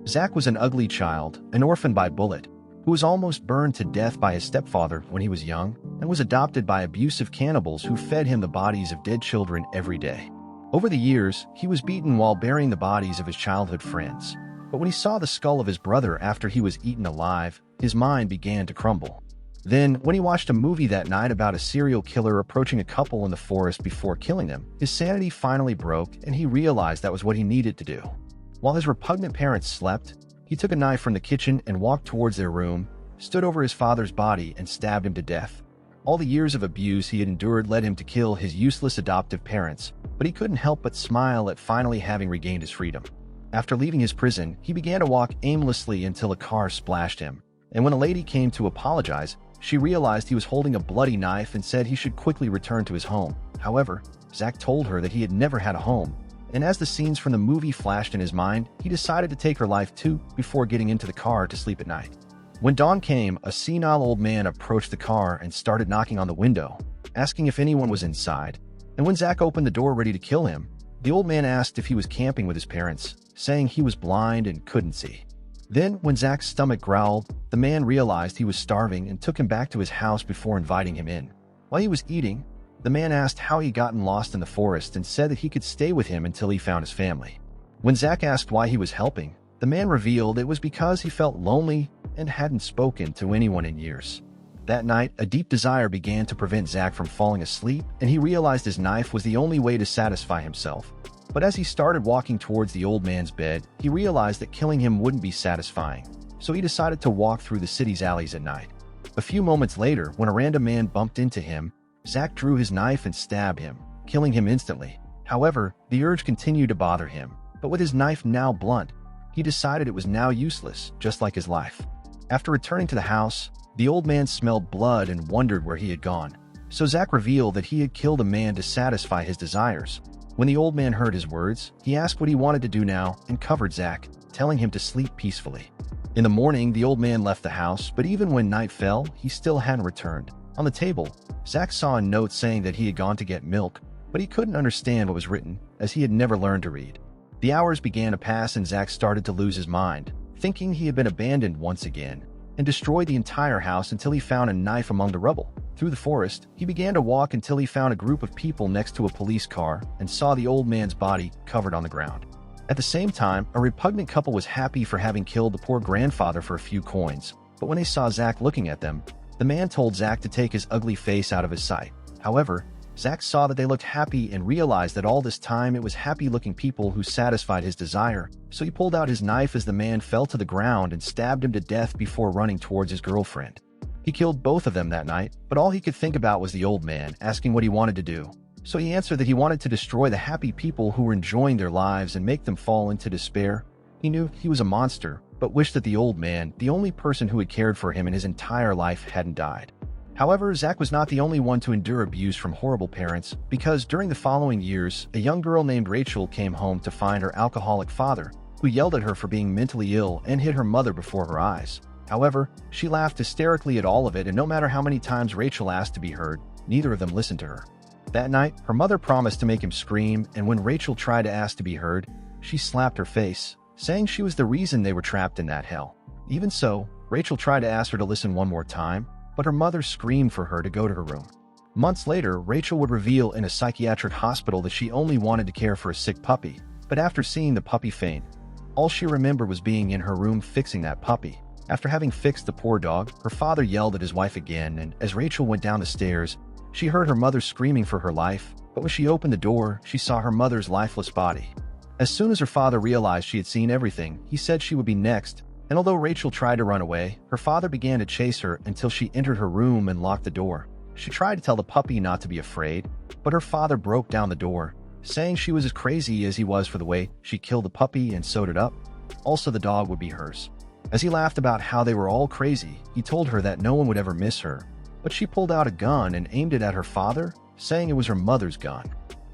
Zach was an ugly child, an orphan by Bullet, who was almost burned to death by his stepfather when he was young and was adopted by abusive cannibals who fed him the bodies of dead children every day. Over the years, he was beaten while burying the bodies of his childhood friends. But when he saw the skull of his brother after he was eaten alive, his mind began to crumble. Then, when he watched a movie that night about a serial killer approaching a couple in the forest before killing them, his sanity finally broke and he realized that was what he needed to do. While his repugnant parents slept, he took a knife from the kitchen and walked towards their room, stood over his father's body and stabbed him to death. All the years of abuse he had endured led him to kill his useless adoptive parents, but he couldn't help but smile at finally having regained his freedom. After leaving his prison, he began to walk aimlessly until a car splashed him, and when a lady came to apologize, she realized he was holding a bloody knife and said he should quickly return to his home. However, Zach told her that he had never had a home, and as the scenes from the movie flashed in his mind, he decided to take her life too before getting into the car to sleep at night. When dawn came, a senile old man approached the car and started knocking on the window, asking if anyone was inside. And when Zach opened the door ready to kill him, the old man asked if he was camping with his parents, saying he was blind and couldn't see. Then, when Zach's stomach growled, the man realized he was starving and took him back to his house before inviting him in. While he was eating, the man asked how he'd gotten lost in the forest and said that he could stay with him until he found his family. When Zach asked why he was helping, the man revealed it was because he felt lonely and hadn't spoken to anyone in years. That night, a deep desire began to prevent Zach from falling asleep, and he realized his knife was the only way to satisfy himself. But as he started walking towards the old man's bed, he realized that killing him wouldn't be satisfying, so he decided to walk through the city's alleys at night. A few moments later, when a random man bumped into him, Zach drew his knife and stabbed him, killing him instantly. However, the urge continued to bother him, but with his knife now blunt, he decided it was now useless, just like his life. After returning to the house, the old man smelled blood and wondered where he had gone. So Zach revealed that he had killed a man to satisfy his desires. When the old man heard his words, he asked what he wanted to do now and covered Zach, telling him to sleep peacefully. In the morning, the old man left the house, but even when night fell, he still hadn't returned. On the table, Zach saw a note saying that he had gone to get milk, but he couldn't understand what was written, as he had never learned to read. The hours began to pass and Zach started to lose his mind, thinking he had been abandoned once again, and destroyed the entire house until he found a knife among the rubble. Through the forest, he began to walk until he found a group of people next to a police car and saw the old man's body covered on the ground. At the same time, a repugnant couple was happy for having killed the poor grandfather for a few coins, but when they saw Zach looking at them, the man told Zach to take his ugly face out of his sight. However, Zach saw that they looked happy and realized that all this time it was happy-looking people who satisfied his desire, so he pulled out his knife as the man fell to the ground and stabbed him to death before running towards his girlfriend. He killed both of them that night, but all he could think about was the old man, asking what he wanted to do. So he answered that he wanted to destroy the happy people who were enjoying their lives and make them fall into despair. He knew he was a monster, but wished that the old man, the only person who had cared for him in his entire life, hadn't died. However, Zach was not the only one to endure abuse from horrible parents, because during the following years, a young girl named Rachel came home to find her alcoholic father, who yelled at her for being mentally ill and hit her mother before her eyes. However, she laughed hysterically at all of it, and no matter how many times Rachel asked to be heard, neither of them listened to her. That night, her mother promised to make him scream, and when Rachel tried to ask to be heard, she slapped her face, saying she was the reason they were trapped in that hell. Even so, Rachel tried to ask her to listen one more time, but her mother screamed for her to go to her room. Months later, Rachel would reveal in a psychiatric hospital that she only wanted to care for a sick puppy, but after seeing the puppy faint, all she remembered was being in her room fixing that puppy. After having fixed the poor dog, her father yelled at his wife again, and as Rachel went down the stairs, she heard her mother screaming for her life, but when she opened the door, she saw her mother's lifeless body. As soon as her father realized she had seen everything, he said she would be next, and although Rachel tried to run away, her father began to chase her until she entered her room and locked the door. She tried to tell the puppy not to be afraid, but her father broke down the door, saying she was as crazy as he was for the way she killed the puppy and sewed it up. Also, the dog would be hers. As he laughed about how they were all crazy, he told her that no one would ever miss her, but she pulled out a gun and aimed it at her father, saying it was her mother's gun.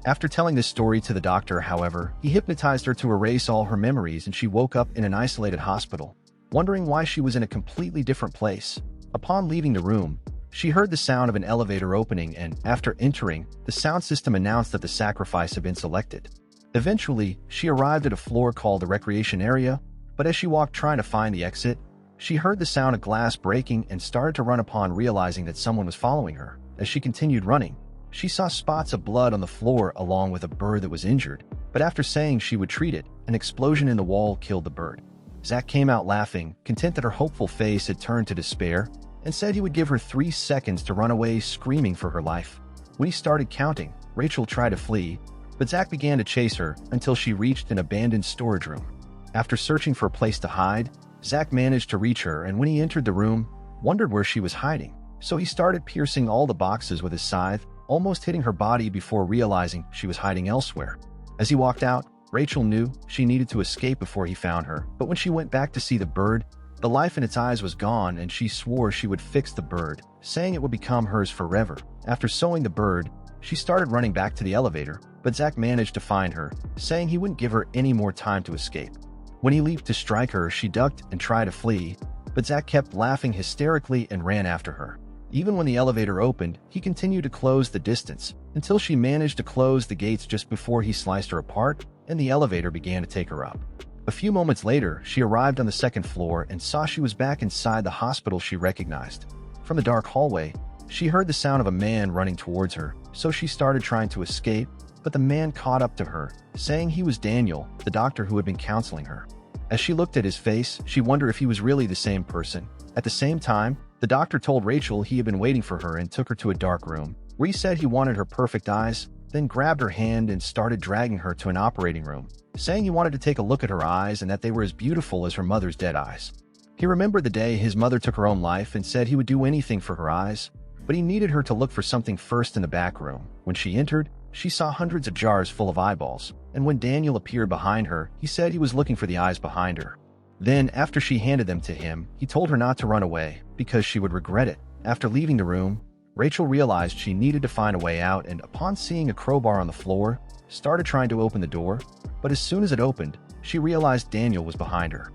After telling this story to the doctor, however, he hypnotized her to erase all her memories and she woke up in an isolated hospital, wondering why she was in a completely different place. Upon leaving the room, she heard the sound of an elevator opening and, after entering, the sound system announced that the sacrifice had been selected. Eventually, she arrived at a floor called the recreation area, But as she walked trying to find the exit, she heard the sound of glass breaking and started to run upon realizing that someone was following her. As she continued running, she saw spots of blood on the floor along with a bird that was injured, but after saying she would treat it, an explosion in the wall killed the bird. Zach came out laughing, content that her hopeful face had turned to despair, and said he would give her 3 seconds to run away screaming for her life. When he started counting, Rachel tried to flee, but Zach began to chase her until she reached an abandoned storage room. After searching for a place to hide, Zach managed to reach her, and when he entered the room, wondered where she was hiding. So he started piercing all the boxes with his scythe, almost hitting her body before realizing she was hiding elsewhere. As he walked out, Rachel knew she needed to escape before he found her, but when she went back to see the bird, the life in its eyes was gone and she swore she would fix the bird, saying it would become hers forever. After sewing the bird, she started running back to the elevator, but Zach managed to find her, saying he wouldn't give her any more time to escape. When he leaped to strike her, she ducked and tried to flee, but Zach kept laughing hysterically and ran after her. Even when the elevator opened, he continued to close the distance, until she managed to close the gates just before he sliced her apart, and the elevator began to take her up. A few moments later, she arrived on the 2nd floor and saw she was back inside the hospital she recognized. From the dark hallway, she heard the sound of a man running towards her, so she started trying to escape, but the man caught up to her, saying he was Daniel, the doctor who had been counseling her. As she looked at his face, she wondered if he was really the same person. At the same time, the doctor told Rachel he had been waiting for her and took her to a dark room, where he said he wanted her perfect eyes, then grabbed her hand and started dragging her to an operating room, saying he wanted to take a look at her eyes and that they were as beautiful as her mother's dead eyes. He remembered the day his mother took her own life and said he would do anything for her eyes, but he needed her to look for something first in the back room. When she entered, she saw hundreds of jars full of eyeballs, and when Daniel appeared behind her, he said he was looking for the eyes behind her. Then, after she handed them to him, he told her not to run away, because she would regret it. After leaving the room, Rachel realized she needed to find a way out and, upon seeing a crowbar on the floor, started trying to open the door, but as soon as it opened, she realized Daniel was behind her.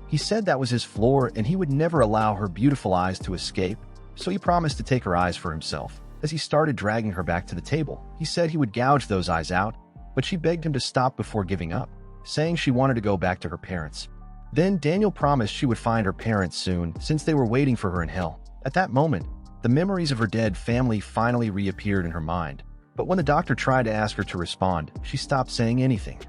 He said that was his floor and he would never allow her beautiful eyes to escape, so he promised to take her eyes for himself. As he started dragging her back to the table, he said he would gouge those eyes out, but she begged him to stop before giving up, saying she wanted to go back to her parents. Then Daniel promised she would find her parents soon, since they were waiting for her in hell. At that moment, the memories of her dead family finally reappeared in her mind, but when the doctor tried to ask her to respond, she stopped saying anything.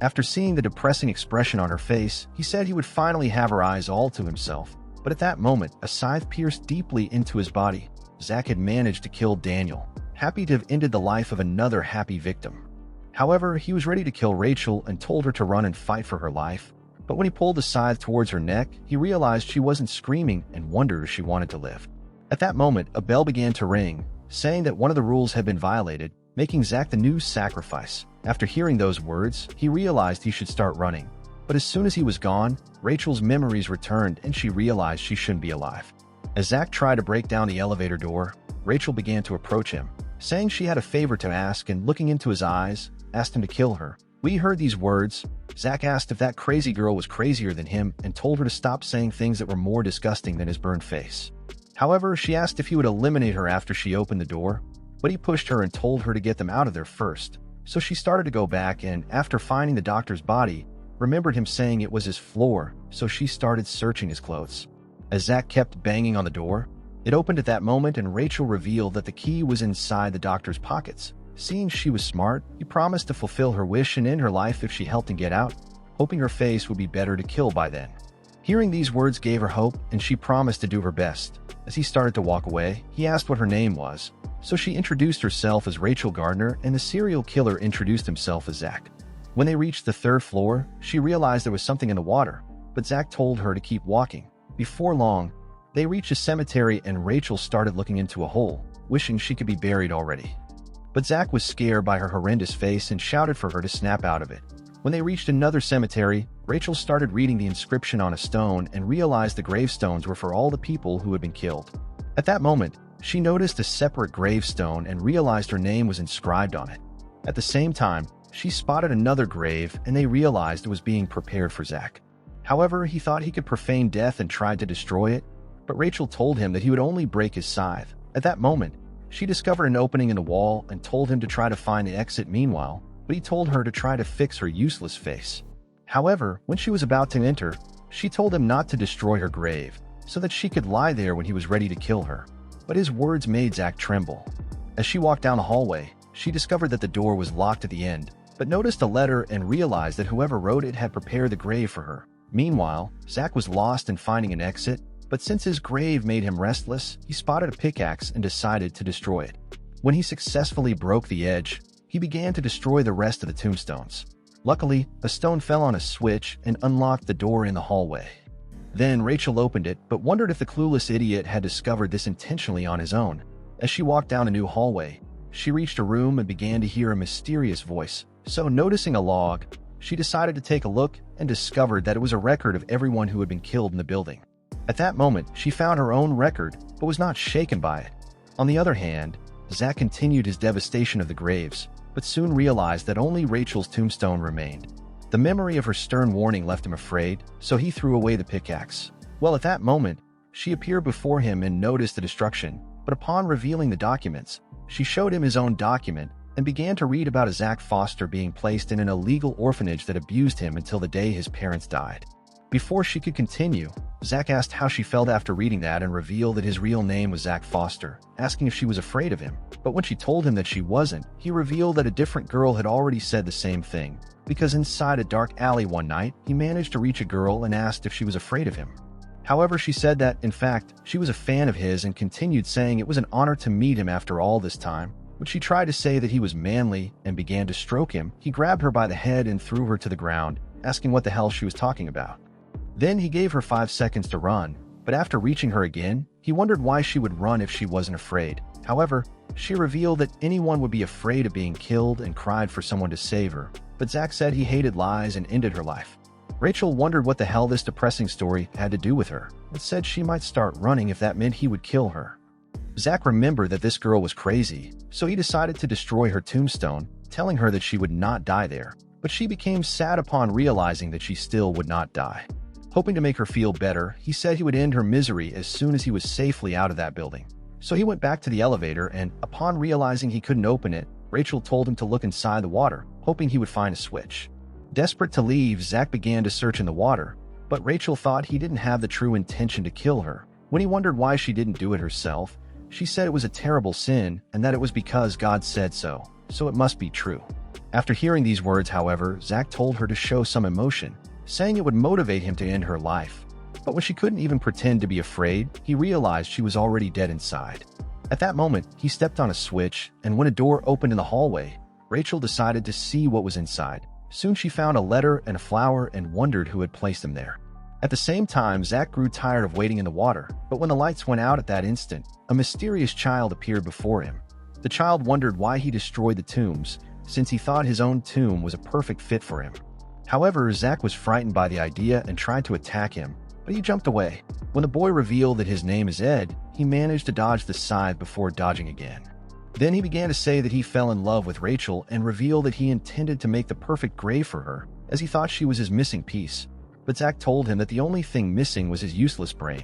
After seeing the depressing expression on her face, he said he would finally have her eyes all to himself, but at that moment, a scythe pierced deeply into his body. Zach had managed to kill Daniel, happy to have ended the life of another happy victim. However, he was ready to kill Rachel and told her to run and fight for her life, but when he pulled the scythe towards her neck, he realized she wasn't screaming and wondered if she wanted to live. At that moment, a bell began to ring, saying that one of the rules had been violated, making Zach the new sacrifice. After hearing those words, he realized he should start running. But as soon as he was gone, Rachel's memories returned and she realized she shouldn't be alive. As Zach tried to break down the elevator door, Rachel began to approach him, saying she had a favor to ask, and looking into his eyes, asked him to kill her. When he heard these words, Zach asked if that crazy girl was crazier than him and told her to stop saying things that were more disgusting than his burned face. However, she asked if he would eliminate her after she opened the door, but he pushed her and told her to get them out of there first. So she started to go back and, after finding the doctor's body, remembered him saying it was his floor, so she started searching his clothes. As Zach kept banging on the door, it opened at that moment and Rachel revealed that the key was inside the doctor's pockets. Seeing she was smart, he promised to fulfill her wish and end her life if she helped him get out, hoping her face would be better to kill by then. Hearing these words gave her hope, and she promised to do her best. As he started to walk away, he asked what her name was, so she introduced herself as Rachel Gardner and the serial killer introduced himself as Zach. When they reached the 3rd floor, she realized there was something in the water, but Zach told her to keep walking. Before long, they reached a cemetery and Rachel started looking into a hole, wishing she could be buried already. But Zach was scared by her horrendous face and shouted for her to snap out of it. When they reached another cemetery, Rachel started reading the inscription on a stone and realized the gravestones were for all the people who had been killed. At that moment, she noticed a separate gravestone and realized her name was inscribed on it. At the same time, she spotted another grave and they realized it was being prepared for Zach. However, he thought he could profane death and tried to destroy it, but Rachel told him that he would only break his scythe. At that moment, she discovered an opening in the wall and told him to try to find the exit meanwhile, but he told her to try to fix her useless face. However, when she was about to enter, She told him not to destroy her grave, so that she could lie there when he was ready to kill her. But his words made Zach tremble. As she walked down the hallway, she discovered that the door was locked at the end, but noticed a letter and realized that whoever wrote it had prepared the grave for her. Meanwhile, Zach was lost in finding an exit, but since his grave made him restless, he spotted a pickaxe and decided to destroy it. When he successfully broke the edge, he began to destroy the rest of the tombstones. Luckily, a stone fell on a switch and unlocked the door in the hallway. Then Rachel opened it, but wondered if the clueless idiot had discovered this intentionally on his own. As she walked down a new hallway, she reached a room and began to hear a mysterious voice. So, noticing a log, she decided to take a look and discovered that it was a record of everyone who had been killed in the building. At that moment, she found her own record, but was not shaken by it. On the other hand, Zach continued his devastation of the graves, but soon realized that only Rachel's tombstone remained. The memory of her stern warning left him afraid, so he threw away the pickaxe. Well, at that moment, she appeared before him and noticed the destruction, but upon revealing the documents, she showed him his own document and began to read about a Zach Foster being placed in an illegal orphanage that abused him until the day his parents died. Before she could continue, Zach asked how she felt after reading that and revealed that his real name was Zach Foster, asking if she was afraid of him. But when she told him that she wasn't, he revealed that a different girl had already said the same thing, because inside a dark alley one night, he managed to reach a girl and asked if she was afraid of him. However, she said that, in fact, she was a fan of his and continued saying it was an honor to meet him after all this time. When she tried to say that he was manly and began to stroke him, he grabbed her by the head and threw her to the ground, asking what the hell she was talking about. Then he gave her 5 seconds to run, but after reaching her again, he wondered why she would run if she wasn't afraid. However, she revealed that anyone would be afraid of being killed and cried for someone to save her, but Zach said he hated lies and ended her life. Rachel wondered what the hell this depressing story had to do with her, and said she might start running if that meant he would kill her. Zach remembered that this girl was crazy, so he decided to destroy her tombstone, telling her that she would not die there, but she became sad upon realizing that she still would not die. Hoping to make her feel better, he said he would end her misery as soon as he was safely out of that building. So he went back to the elevator and, upon realizing he couldn't open it, Rachel told him to look inside the water, hoping he would find a switch. Desperate to leave, Zach began to search in the water, but Rachel thought he didn't have the true intention to kill her. When he wondered why she didn't do it herself, she said it was a terrible sin and that it was because God said so it must be true. After hearing these words, however, Zach told her to show some emotion, saying it would motivate him to end her life. But when she couldn't even pretend to be afraid, he realized she was already dead inside. At that moment, he stepped on a switch, and when a door opened in the hallway, Rachel decided to see what was inside. Soon she found a letter and a flower and wondered who had placed them there. At the same time, Zach grew tired of waiting in the water, but when the lights went out at that instant, a mysterious child appeared before him. The child wondered why he destroyed the tombs, since he thought his own tomb was a perfect fit for him. However, Zach was frightened by the idea and tried to attack him, but he jumped away. When the boy revealed that his name is Ed, he managed to dodge the scythe before dodging again. Then he began to say that he fell in love with Rachel and revealed that he intended to make the perfect grave for her, as he thought she was his missing piece. But Zach told him that the only thing missing was his useless brain.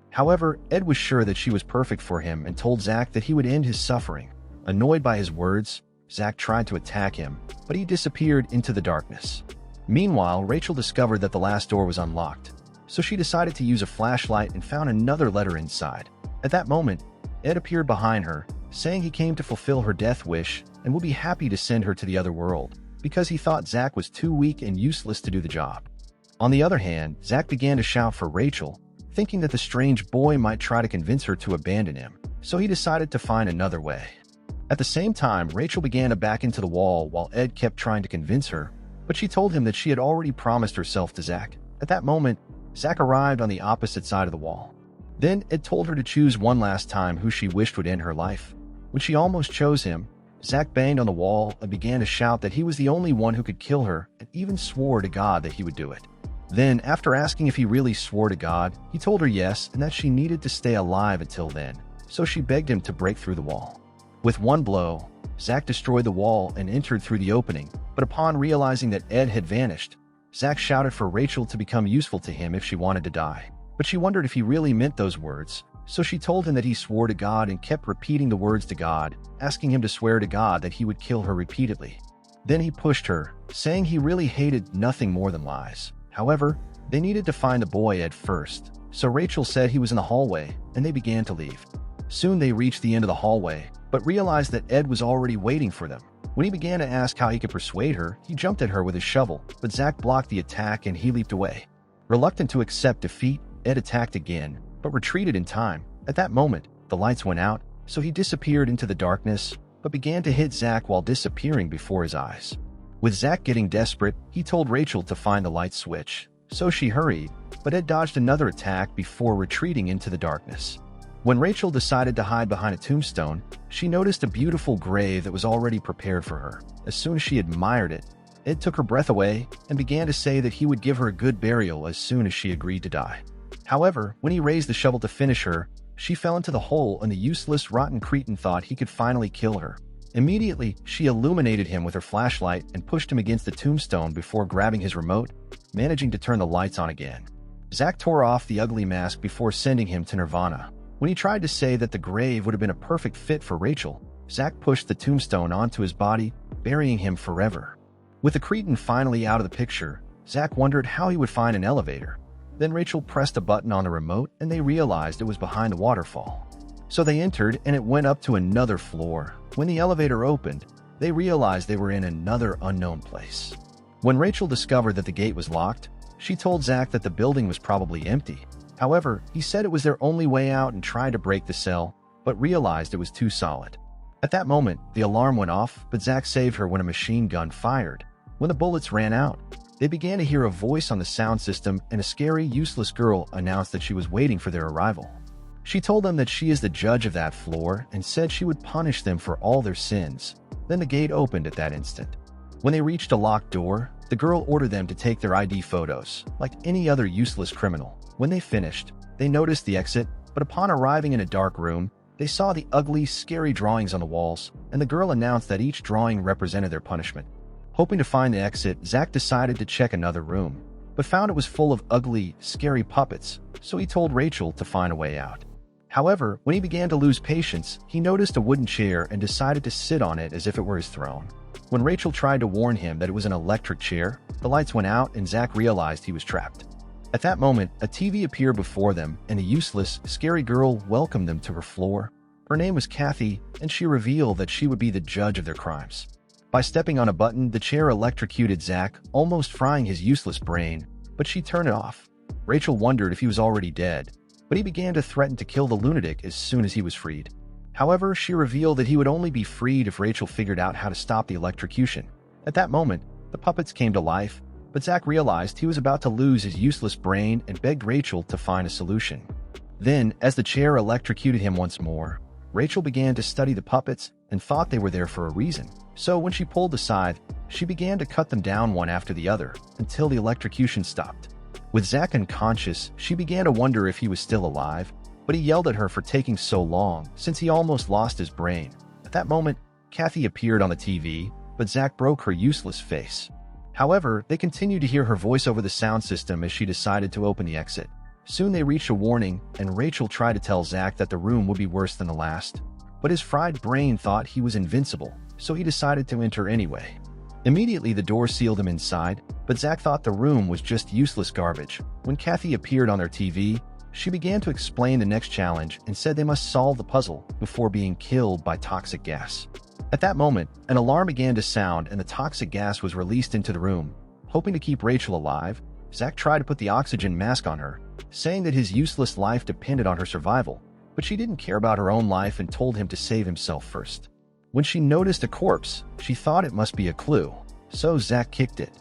However, Ed was sure that she was perfect for him and told Zach that he would end his suffering. Annoyed by his words, Zach tried to attack him, but he disappeared into the darkness. Meanwhile, Rachel discovered that the last door was unlocked, so she decided to use a flashlight and found another letter inside. At that moment, Ed appeared behind her, saying he came to fulfill her death wish and would be happy to send her to the other world, because he thought Zach was too weak and useless to do the job. On the other hand, Zach began to shout for Rachel, thinking that the strange boy might try to convince her to abandon him, so he decided to find another way. At the same time, Rachel began to back into the wall while Ed kept trying to convince her, but she told him that she had already promised herself to Zach. At that moment, Zach arrived on the opposite side of the wall. Then Ed told her to choose one last time who she wished would end her life. When she almost chose him, Zach banged on the wall and began to shout that he was the only one who could kill her and even swore to God that he would do it. Then, after asking if he really swore to God, he told her yes and that she needed to stay alive until then, so she begged him to break through the wall. With one blow, Zach destroyed the wall and entered through the opening, but upon realizing that Ed had vanished, Zach shouted for Rachel to become useful to him if she wanted to die. But she wondered if he really meant those words, so she told him that he swore to God and kept repeating the words to God, asking him to swear to God that he would kill her repeatedly. Then he pushed her, saying he really hated nothing more than lies. However, They needed to find the boy Ed first, so Rachel said he was in the hallway, and they began to leave. Soon they reached the end of the hallway, but realized that Ed was already waiting for them. When he began to ask how he could persuade her, he jumped at her with his shovel, but Zach blocked the attack and he leaped away. Reluctant to accept defeat, Ed attacked again, but retreated in time. At that moment, the lights went out, so he disappeared into the darkness, but began to hit Zach while disappearing before his eyes. With Zach getting desperate, he told Rachel to find the light switch, so she hurried, but Ed dodged another attack before retreating into the darkness. When Rachel decided to hide behind a tombstone, she noticed a beautiful grave that was already prepared for her. As soon as she admired it, Ed took her breath away and began to say that he would give her a good burial as soon as she agreed to die. However, when he raised the shovel to finish her, she fell into the hole and the useless, rotten cretin thought he could finally kill her. Immediately, she illuminated him with her flashlight and pushed him against the tombstone before grabbing his remote, managing to turn the lights on again. Zach tore off the ugly mask before sending him to Nirvana. When he tried to say that the grave would have been a perfect fit for Rachel, Zach pushed the tombstone onto his body, burying him forever. With the cretin finally out of the picture, Zach wondered how he would find an elevator. Then Rachel pressed a button on the remote and they realized it was behind a waterfall. So they entered and it went up to another floor. When the elevator opened, they realized they were in another unknown place. When Rachel discovered that the gate was locked, she told Zach that the building was probably empty. However, he said it was their only way out and tried to break the cell, but realized it was too solid. At that moment, the alarm went off, but Zach saved her when a machine gun fired. When the bullets ran out, they began to hear a voice on the sound system and a scary, useless girl announced that she was waiting for their arrival. She told them that she is the judge of that floor and said she would punish them for all their sins. Then the gate opened at that instant. When they reached a locked door, the girl ordered them to take their ID photos, like any other useless criminal. When they finished, they noticed the exit, but upon arriving in a dark room, they saw the ugly, scary drawings on the walls, and the girl announced that each drawing represented their punishment. Hoping to find the exit, Zach decided to check another room, but found it was full of ugly, scary puppets, so he told Rachel to find a way out. However, when he began to lose patience, he noticed a wooden chair and decided to sit on it as if it were his throne. When Rachel tried to warn him that it was an electric chair, the lights went out and Zach realized he was trapped. At that moment, a TV appeared before them, and a useless, scary girl welcomed them to her floor. Her name was Kathy, and she revealed that she would be the judge of their crimes. By stepping on a button, the chair electrocuted Zach, almost frying his useless brain, but she turned it off. Rachel wondered if he was already dead, but he began to threaten to kill the lunatic as soon as he was freed. However, she revealed that he would only be freed if Rachel figured out how to stop the electrocution. At that moment, the puppets came to life, but Zach realized he was about to lose his useless brain and begged Rachel to find a solution. Then, as the chair electrocuted him once more, Rachel began to study the puppets and thought they were there for a reason. So when she pulled the scythe, she began to cut them down one after the other until the electrocution stopped. With Zach unconscious, she began to wonder if he was still alive, but he yelled at her for taking so long since he almost lost his brain. At that moment, Kathy appeared on the TV, but Zach broke her useless face. However, they continued to hear her voice over the sound system as she decided to open the exit. Soon they reached a warning, and Rachel tried to tell Zach that the room would be worse than the last. But his fried brain thought he was invincible, so he decided to enter anyway. Immediately the door sealed him inside, but Zach thought the room was just useless garbage. When Kathy appeared on their TV, she began to explain the next challenge and said they must solve the puzzle before being killed by toxic gas. At that moment, an alarm began to sound and the toxic gas was released into the room. Hoping to keep Rachel alive, Zach tried to put the oxygen mask on her, saying that his useless life depended on her survival, but she didn't care about her own life and told him to save himself first. When she noticed a corpse, she thought it must be a clue, so Zach kicked it.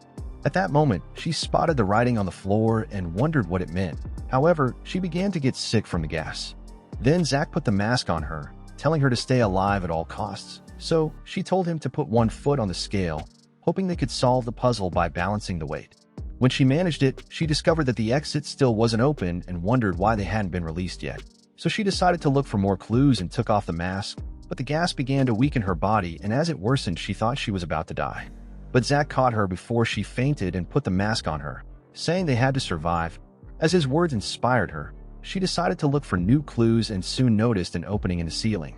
At that moment, she spotted the writing on the floor and wondered what it meant. However, she began to get sick from the gas. Then Zach put the mask on her, telling her to stay alive at all costs. So she told him to put one foot on the scale, hoping they could solve the puzzle by balancing the weight. When she managed it, she discovered that the exit still wasn't open and wondered why they hadn't been released yet. So she decided to look for more clues and took off the mask, but the gas began to weaken her body, and as it worsened, she thought she was about to die. But Zach caught her before she fainted and put the mask on her, saying they had to survive. As his words inspired her, she decided to look for new clues and soon noticed an opening in the ceiling.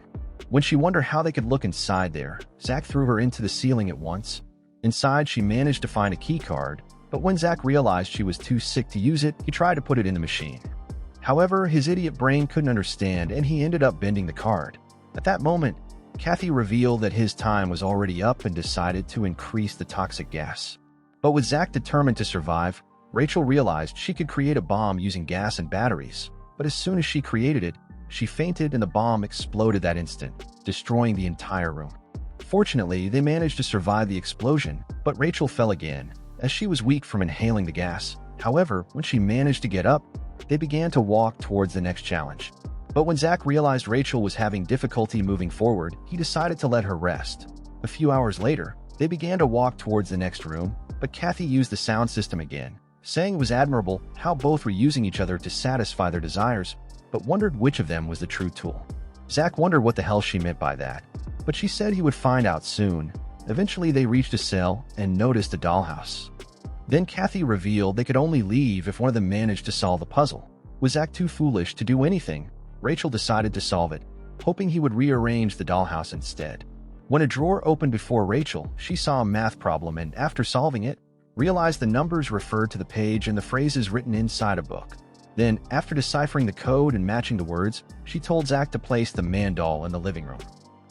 When she wondered how they could look inside there, Zach threw her into the ceiling at once. Inside, she managed to find a key card, But when Zach realized she was too sick to use it, he tried to put it in the machine. However, his idiot brain couldn't understand and he ended up bending the card. At that moment, Kathy revealed that his time was already up and decided to increase the toxic gas. But with Zach determined to survive, Rachel realized she could create a bomb using gas and batteries. But as soon as she created it, she fainted and the bomb exploded that instant, destroying the entire room. Fortunately, they managed to survive the explosion, but Rachel fell again, as she was weak from inhaling the gas. However, when she managed to get up, they began to walk towards the next challenge. But when Zach realized Rachel was having difficulty moving forward, he decided to let her rest. A few hours later, they began to walk towards the next room, but Kathy used the sound system again, saying it was admirable how both were using each other to satisfy their desires, but wondered which of them was the true tool. Zach wondered what the hell she meant by that, but she said he would find out soon. Eventually, they reached a cell and noticed a dollhouse. Then Kathy revealed they could only leave if one of them managed to solve the puzzle. Was Zach too foolish to do anything? Rachel decided to solve it, hoping he would rearrange the dollhouse instead. When a drawer opened before Rachel, she saw a math problem and, after solving it, realized the numbers referred to the page and the phrases written inside a book. Then, after deciphering the code and matching the words, she told Zach to place the man doll in the living room.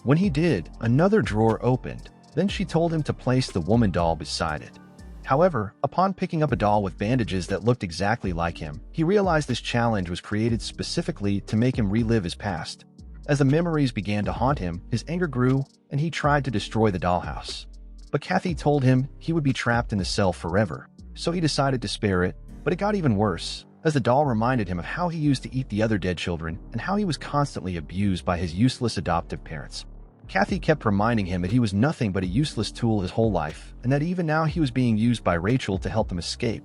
When he did, another drawer opened. Then she told him to place the woman doll beside it. However, upon picking up a doll with bandages that looked exactly like him, he realized this challenge was created specifically to make him relive his past. As the memories began to haunt him, his anger grew, and he tried to destroy the dollhouse. But Kathy told him he would be trapped in the cell forever, so he decided to spare it, but it got even worse, as the doll reminded him of how he used to eat the other dead children and how he was constantly abused by his useless adoptive parents. Kathy kept reminding him that he was nothing but a useless tool his whole life, and that even now he was being used by Rachel to help him escape.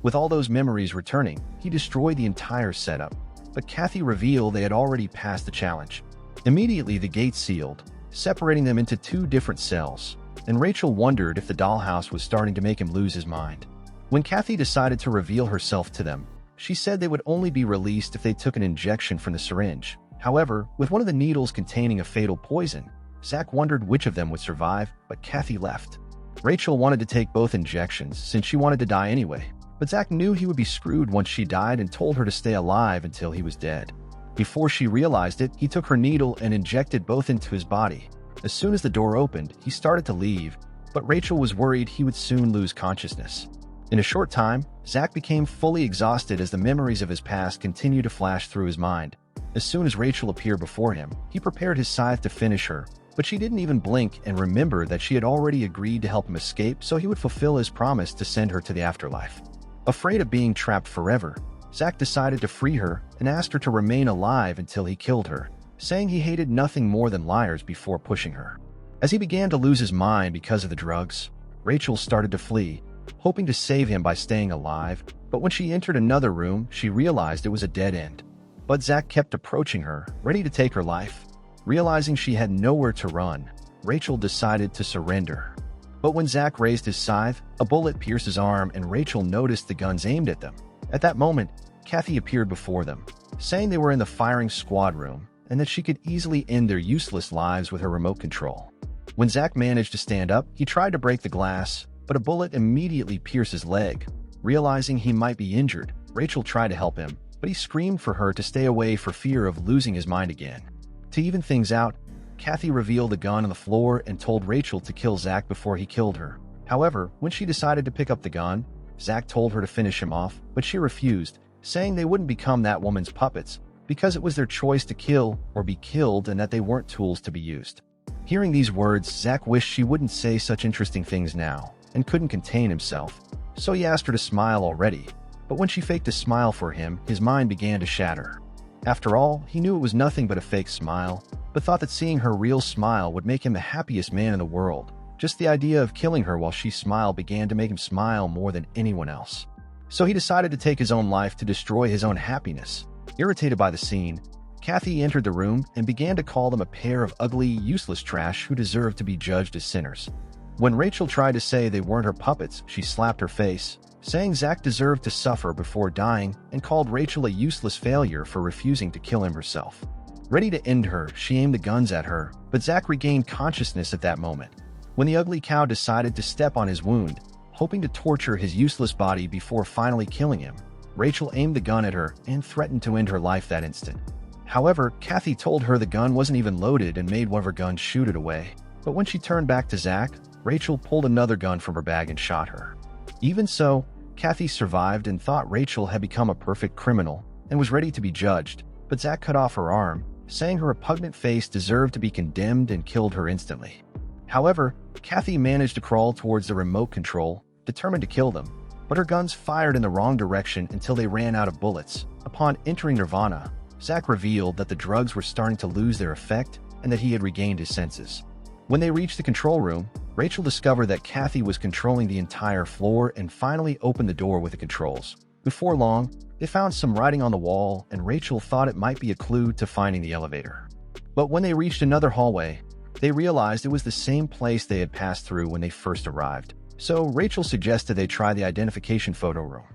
With all those memories returning, he destroyed the entire setup, but Kathy revealed they had already passed the challenge. Immediately, the gate sealed, separating them into two different cells, and Rachel wondered if the dollhouse was starting to make him lose his mind. When Kathy decided to reveal herself to them, she said they would only be released if they took an injection from the syringe. However, with one of the needles containing a fatal poison, Zach wondered which of them would survive, but Kathy left. Rachel wanted to take both injections since she wanted to die anyway, but Zach knew he would be screwed once she died and told her to stay alive until he was dead. Before she realized it, he took her needle and injected both into his body. As soon as the door opened, he started to leave, but Rachel was worried he would soon lose consciousness. In a short time, Zach became fully exhausted as the memories of his past continued to flash through his mind. As soon as Rachel appeared before him, he prepared his scythe to finish her, but she didn't even blink and remember that she had already agreed to help him escape so he would fulfill his promise to send her to the afterlife. Afraid of being trapped forever, Zach decided to free her and asked her to remain alive until he killed her, saying he hated nothing more than liars before pushing her. As he began to lose his mind because of the drugs, Rachel started to flee, hoping to save him by staying alive, but when she entered another room, she realized it was a dead end. But Zach kept approaching her, ready to take her life. Realizing she had nowhere to run, Rachel decided to surrender. But when Zach raised his scythe, a bullet pierced his arm and Rachel noticed the guns aimed at them. At that moment, Kathy appeared before them, saying they were in the firing squad room and that she could easily end their useless lives with her remote control. When Zach managed to stand up, he tried to break the glass, but a bullet immediately pierced his leg. Realizing he might be injured, Rachel tried to help him, but he screamed for her to stay away for fear of losing his mind again. To even things out, Kathy revealed the gun on the floor and told Rachel to kill Zach before he killed her. However, when she decided to pick up the gun, Zach told her to finish him off, but she refused, saying they wouldn't become that woman's puppets because it was their choice to kill or be killed and that they weren't tools to be used. Hearing these words, Zach wished she wouldn't say such interesting things now and couldn't contain himself, so he asked her to smile already. But when she faked a smile for him, his mind began to shatter. After all, he knew it was nothing but a fake smile, but thought that seeing her real smile would make him the happiest man in the world. Just the idea of killing her while she smiled began to make him smile more than anyone else. So he decided to take his own life to destroy his own happiness. Irritated by the scene, Kathy entered the room and began to call them a pair of ugly, useless trash who deserved to be judged as sinners. When Rachel tried to say they weren't her puppets, she slapped her face, saying Zach deserved to suffer before dying, and called Rachel a useless failure for refusing to kill him herself. Ready to end her, she aimed the guns at her, but Zach regained consciousness at that moment. When the ugly cow decided to step on his wound, hoping to torture his useless body before finally killing him. Rachel aimed the gun at her and threatened to end her life that instant. However, Kathy told her the gun wasn't even loaded and made one of her guns shoot it away. But when she turned back to Zach, Rachel pulled another gun from her bag and shot her. Even so, Kathy survived and thought Rachel had become a perfect criminal and was ready to be judged, but Zach cut off her arm, saying her repugnant face deserved to be condemned and killed her instantly. However, Kathy managed to crawl towards the remote control, determined to kill them, but her guns fired in the wrong direction until they ran out of bullets. Upon entering Nirvana, Zach revealed that the drugs were starting to lose their effect and that he had regained his senses. When they reached the control room, Rachel discovered that Kathy was controlling the entire floor and finally opened the door with the controls. Before long, they found some writing on the wall, and Rachel thought it might be a clue to finding the elevator. But when they reached another hallway, they realized it was the same place they had passed through when they first arrived. So Rachel suggested they try the identification photo room.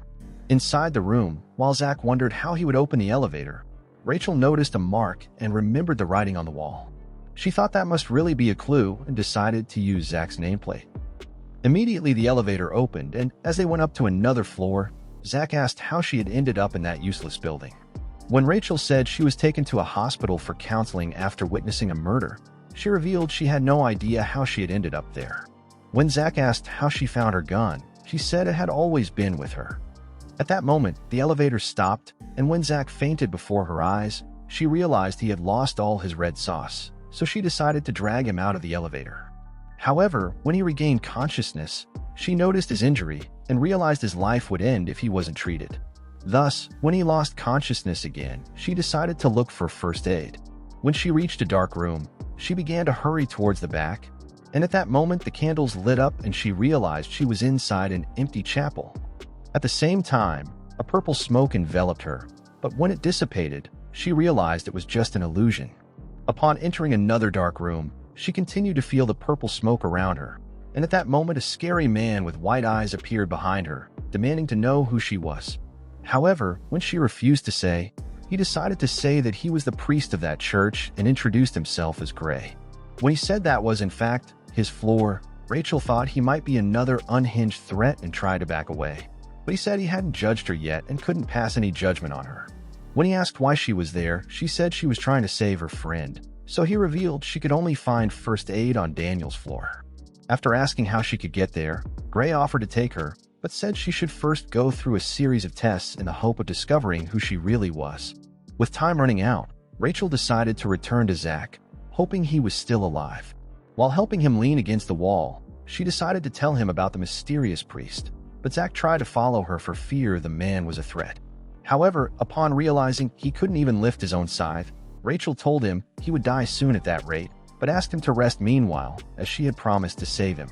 Inside the room, while Zach wondered how he would open the elevator, Rachel noticed a mark and remembered the writing on the wall. She thought that must really be a clue and decided to use Zach's nameplate. Immediately, the elevator opened, and as they went up to another floor, Zach asked how she had ended up in that useless building. When Rachel said she was taken to a hospital for counseling after witnessing a murder, she revealed she had no idea how she had ended up there. When Zach asked how she found her gun, she said it had always been with her. At that moment, the elevator stopped, and when Zach fainted before her eyes, she realized he had lost all his red sauce, so she decided to drag him out of the elevator. However, when he regained consciousness, she noticed his injury and realized his life would end if he wasn't treated. Thus, when he lost consciousness again, she decided to look for first aid. When she reached a dark room, she began to hurry towards the back, and at that moment the candles lit up and she realized she was inside an empty chapel. At the same time, a purple smoke enveloped her, but when it dissipated, she realized it was just an illusion. Upon entering another dark room, she continued to feel the purple smoke around her, and at that moment a scary man with white eyes appeared behind her, demanding to know who she was. However, when she refused to say, he decided to say that he was the priest of that church and introduced himself as Gray. When he said that was, in fact, his floor, Rachel thought he might be another unhinged threat and tried to back away. But he said he hadn't judged her yet and couldn't pass any judgment on her. When he asked why she was there, she said she was trying to save her friend, so he revealed she could only find first aid on Daniel's floor. After asking how she could get there, Gray offered to take her, but said she should first go through a series of tests in the hope of discovering who she really was. With time running out, Rachel decided to return to Zach, hoping he was still alive. While helping him lean against the wall, she decided to tell him about the mysterious priest, but Zach tried to follow her for fear the man was a threat. However, upon realizing he couldn't even lift his own scythe, Rachel told him he would die soon at that rate, but asked him to rest meanwhile, as she had promised to save him.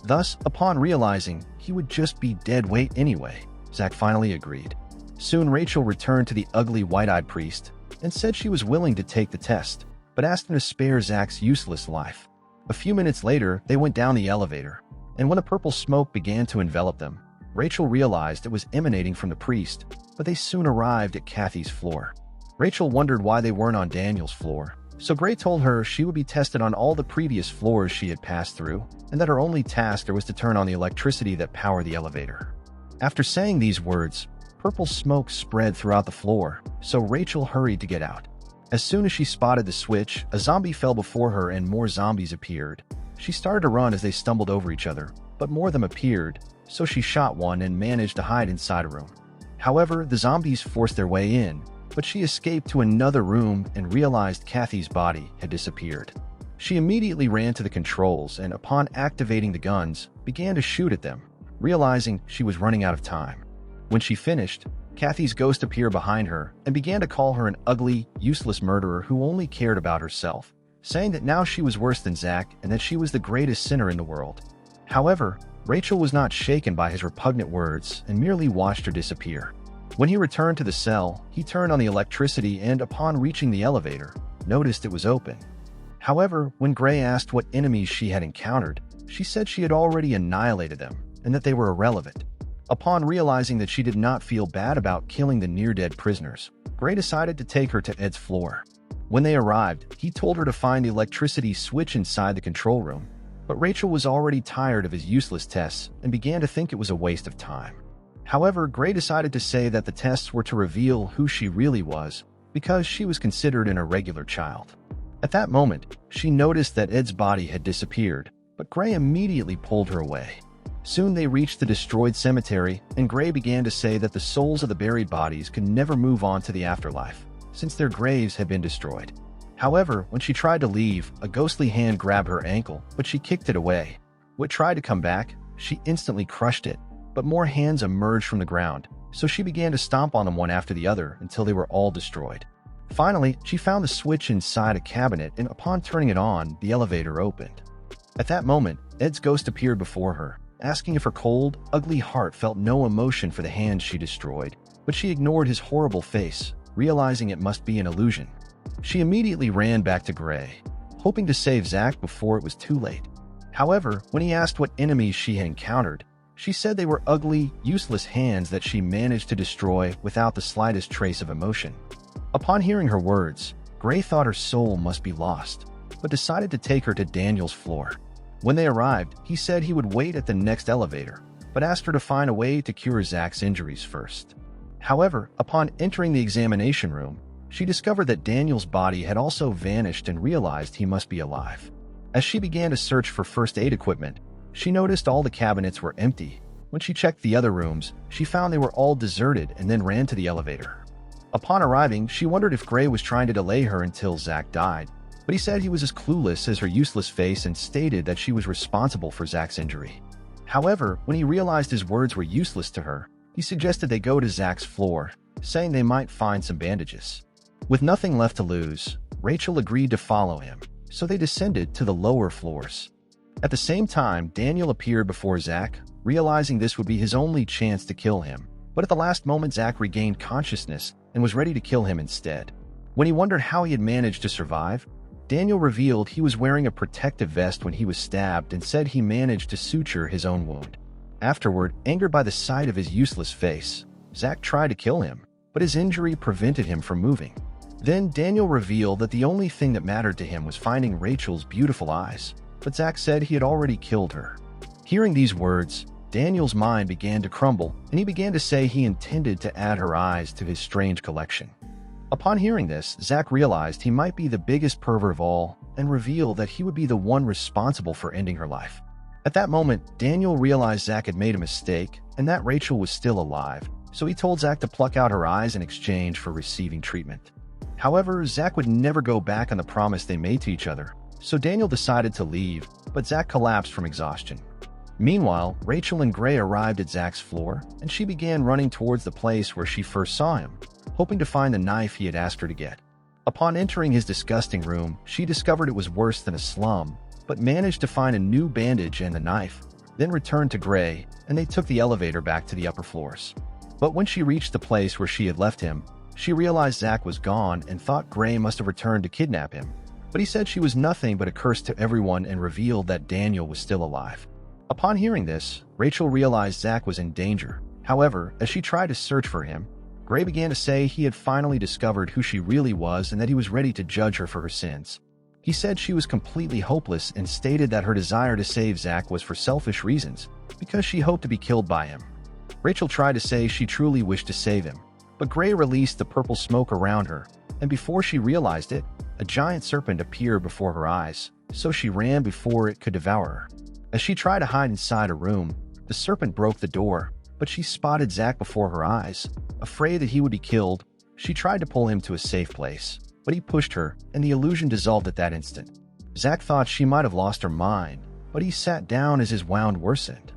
Thus, upon realizing he would just be dead weight anyway, Zach finally agreed. Soon Rachel returned to the ugly white-eyed priest and said she was willing to take the test, but asked him to spare Zach's useless life. A few minutes later, they went down the elevator, and when the purple smoke began to envelop them, Rachel realized it was emanating from the priest, but they soon arrived at Kathy's floor. Rachel wondered why they weren't on Daniel's floor, so Gray told her she would be tested on all the previous floors she had passed through, and that her only task there was to turn on the electricity that powered the elevator. After saying these words, purple smoke spread throughout the floor, so Rachel hurried to get out. As soon as she spotted the switch, a zombie fell before her and more zombies appeared. She started to run as they stumbled over each other, but more of them appeared, so she shot one and managed to hide inside a room. However, the zombies forced their way in, but she escaped to another room and realized Kathy's body had disappeared. She immediately ran to the controls and, upon activating the guns, began to shoot at them, realizing she was running out of time. When she finished, Kathy's ghost appeared behind her and began to call her an ugly, useless murderer who only cared about herself, saying that now she was worse than Zach and that she was the greatest sinner in the world. However, Rachel was not shaken by his repugnant words and merely watched her disappear. When he returned to the cell, he turned on the electricity and, upon reaching the elevator, noticed it was open. However, when Gray asked what enemies she had encountered, she said she had already annihilated them and that they were irrelevant. Upon realizing that she did not feel bad about killing the near-dead prisoners, Gray decided to take her to Ed's floor. When they arrived, he told her to find the electricity switch inside the control room. But Rachel was already tired of his useless tests and began to think it was a waste of time. However, Gray decided to say that the tests were to reveal who she really was because she was considered an irregular child. At that moment, she noticed that Ed's body had disappeared, but Gray immediately pulled her away. Soon they reached the destroyed cemetery, and Gray began to say that the souls of the buried bodies could never move on to the afterlife, since their graves had been destroyed. However, when she tried to leave, a ghostly hand grabbed her ankle, but she kicked it away. When it tried to come back, she instantly crushed it, but more hands emerged from the ground, so she began to stomp on them one after the other until they were all destroyed. Finally, she found the switch inside a cabinet, and upon turning it on, the elevator opened. At that moment, Ed's ghost appeared before her, asking if her cold, ugly heart felt no emotion for the hands she destroyed, but she ignored his horrible face, realizing it must be an illusion. She immediately ran back to Gray, hoping to save Zach before it was too late. However, when he asked what enemies she had encountered, she said they were ugly, useless hands that she managed to destroy without the slightest trace of emotion. Upon hearing her words, Gray thought her soul must be lost, but decided to take her to Daniel's floor. When they arrived, he said he would wait at the next elevator, but asked her to find a way to cure Zach's injuries first. However, upon entering the examination room, she discovered that Daniel's body had also vanished and realized he must be alive. As she began to search for first aid equipment, she noticed all the cabinets were empty. When she checked the other rooms, she found they were all deserted and then ran to the elevator. Upon arriving, she wondered if Gray was trying to delay her until Zach died, but he said he was as clueless as her useless face and stated that she was responsible for Zach's injury. However, when he realized his words were useless to her, he suggested they go to Zach's floor, saying they might find some bandages. With nothing left to lose, Rachel agreed to follow him, so they descended to the lower floors. At the same time, Daniel appeared before Zach, realizing this would be his only chance to kill him, but at the last moment Zach regained consciousness and was ready to kill him instead. When he wondered how he had managed to survive, Daniel revealed he was wearing a protective vest when he was stabbed and said he managed to suture his own wound. Afterward, angered by the sight of his useless face, Zach tried to kill him, but his injury prevented him from moving. Then Daniel revealed that the only thing that mattered to him was finding Rachel's beautiful eyes, but Zach said he had already killed her. Hearing these words, Daniel's mind began to crumble, and he began to say he intended to add her eyes to his strange collection. Upon hearing this, Zach realized he might be the biggest pervert of all and revealed that he would be the one responsible for ending her life. At that moment, Daniel realized Zach had made a mistake and that Rachel was still alive, so he told Zach to pluck out her eyes in exchange for receiving treatment. However, Zach would never go back on the promise they made to each other, so Daniel decided to leave, but Zach collapsed from exhaustion. Meanwhile, Rachel and Gray arrived at Zach's floor, and she began running towards the place where she first saw him, hoping to find the knife he had asked her to get. Upon entering his disgusting room, she discovered it was worse than a slum, but managed to find a new bandage and the knife, then returned to Gray, and they took the elevator back to the upper floors. But when she reached the place where she had left him, she realized Zach was gone and thought Gray must have returned to kidnap him. But he said she was nothing but a curse to everyone and revealed that Daniel was still alive. Upon hearing this, Rachel realized Zach was in danger. However, as she tried to search for him, Gray began to say he had finally discovered who she really was and that he was ready to judge her for her sins. He said she was completely hopeless and stated that her desire to save Zach was for selfish reasons, because she hoped to be killed by him. Rachel tried to say she truly wished to save him, but Gray released the purple smoke around her, and before she realized it, a giant serpent appeared before her eyes, so she ran before it could devour her. As she tried to hide inside a room, the serpent broke the door, but she spotted Zach before her eyes. Afraid that he would be killed, she tried to pull him to a safe place, but he pushed her, and the illusion dissolved at that instant. Zach thought she might have lost her mind, but he sat down as his wound worsened.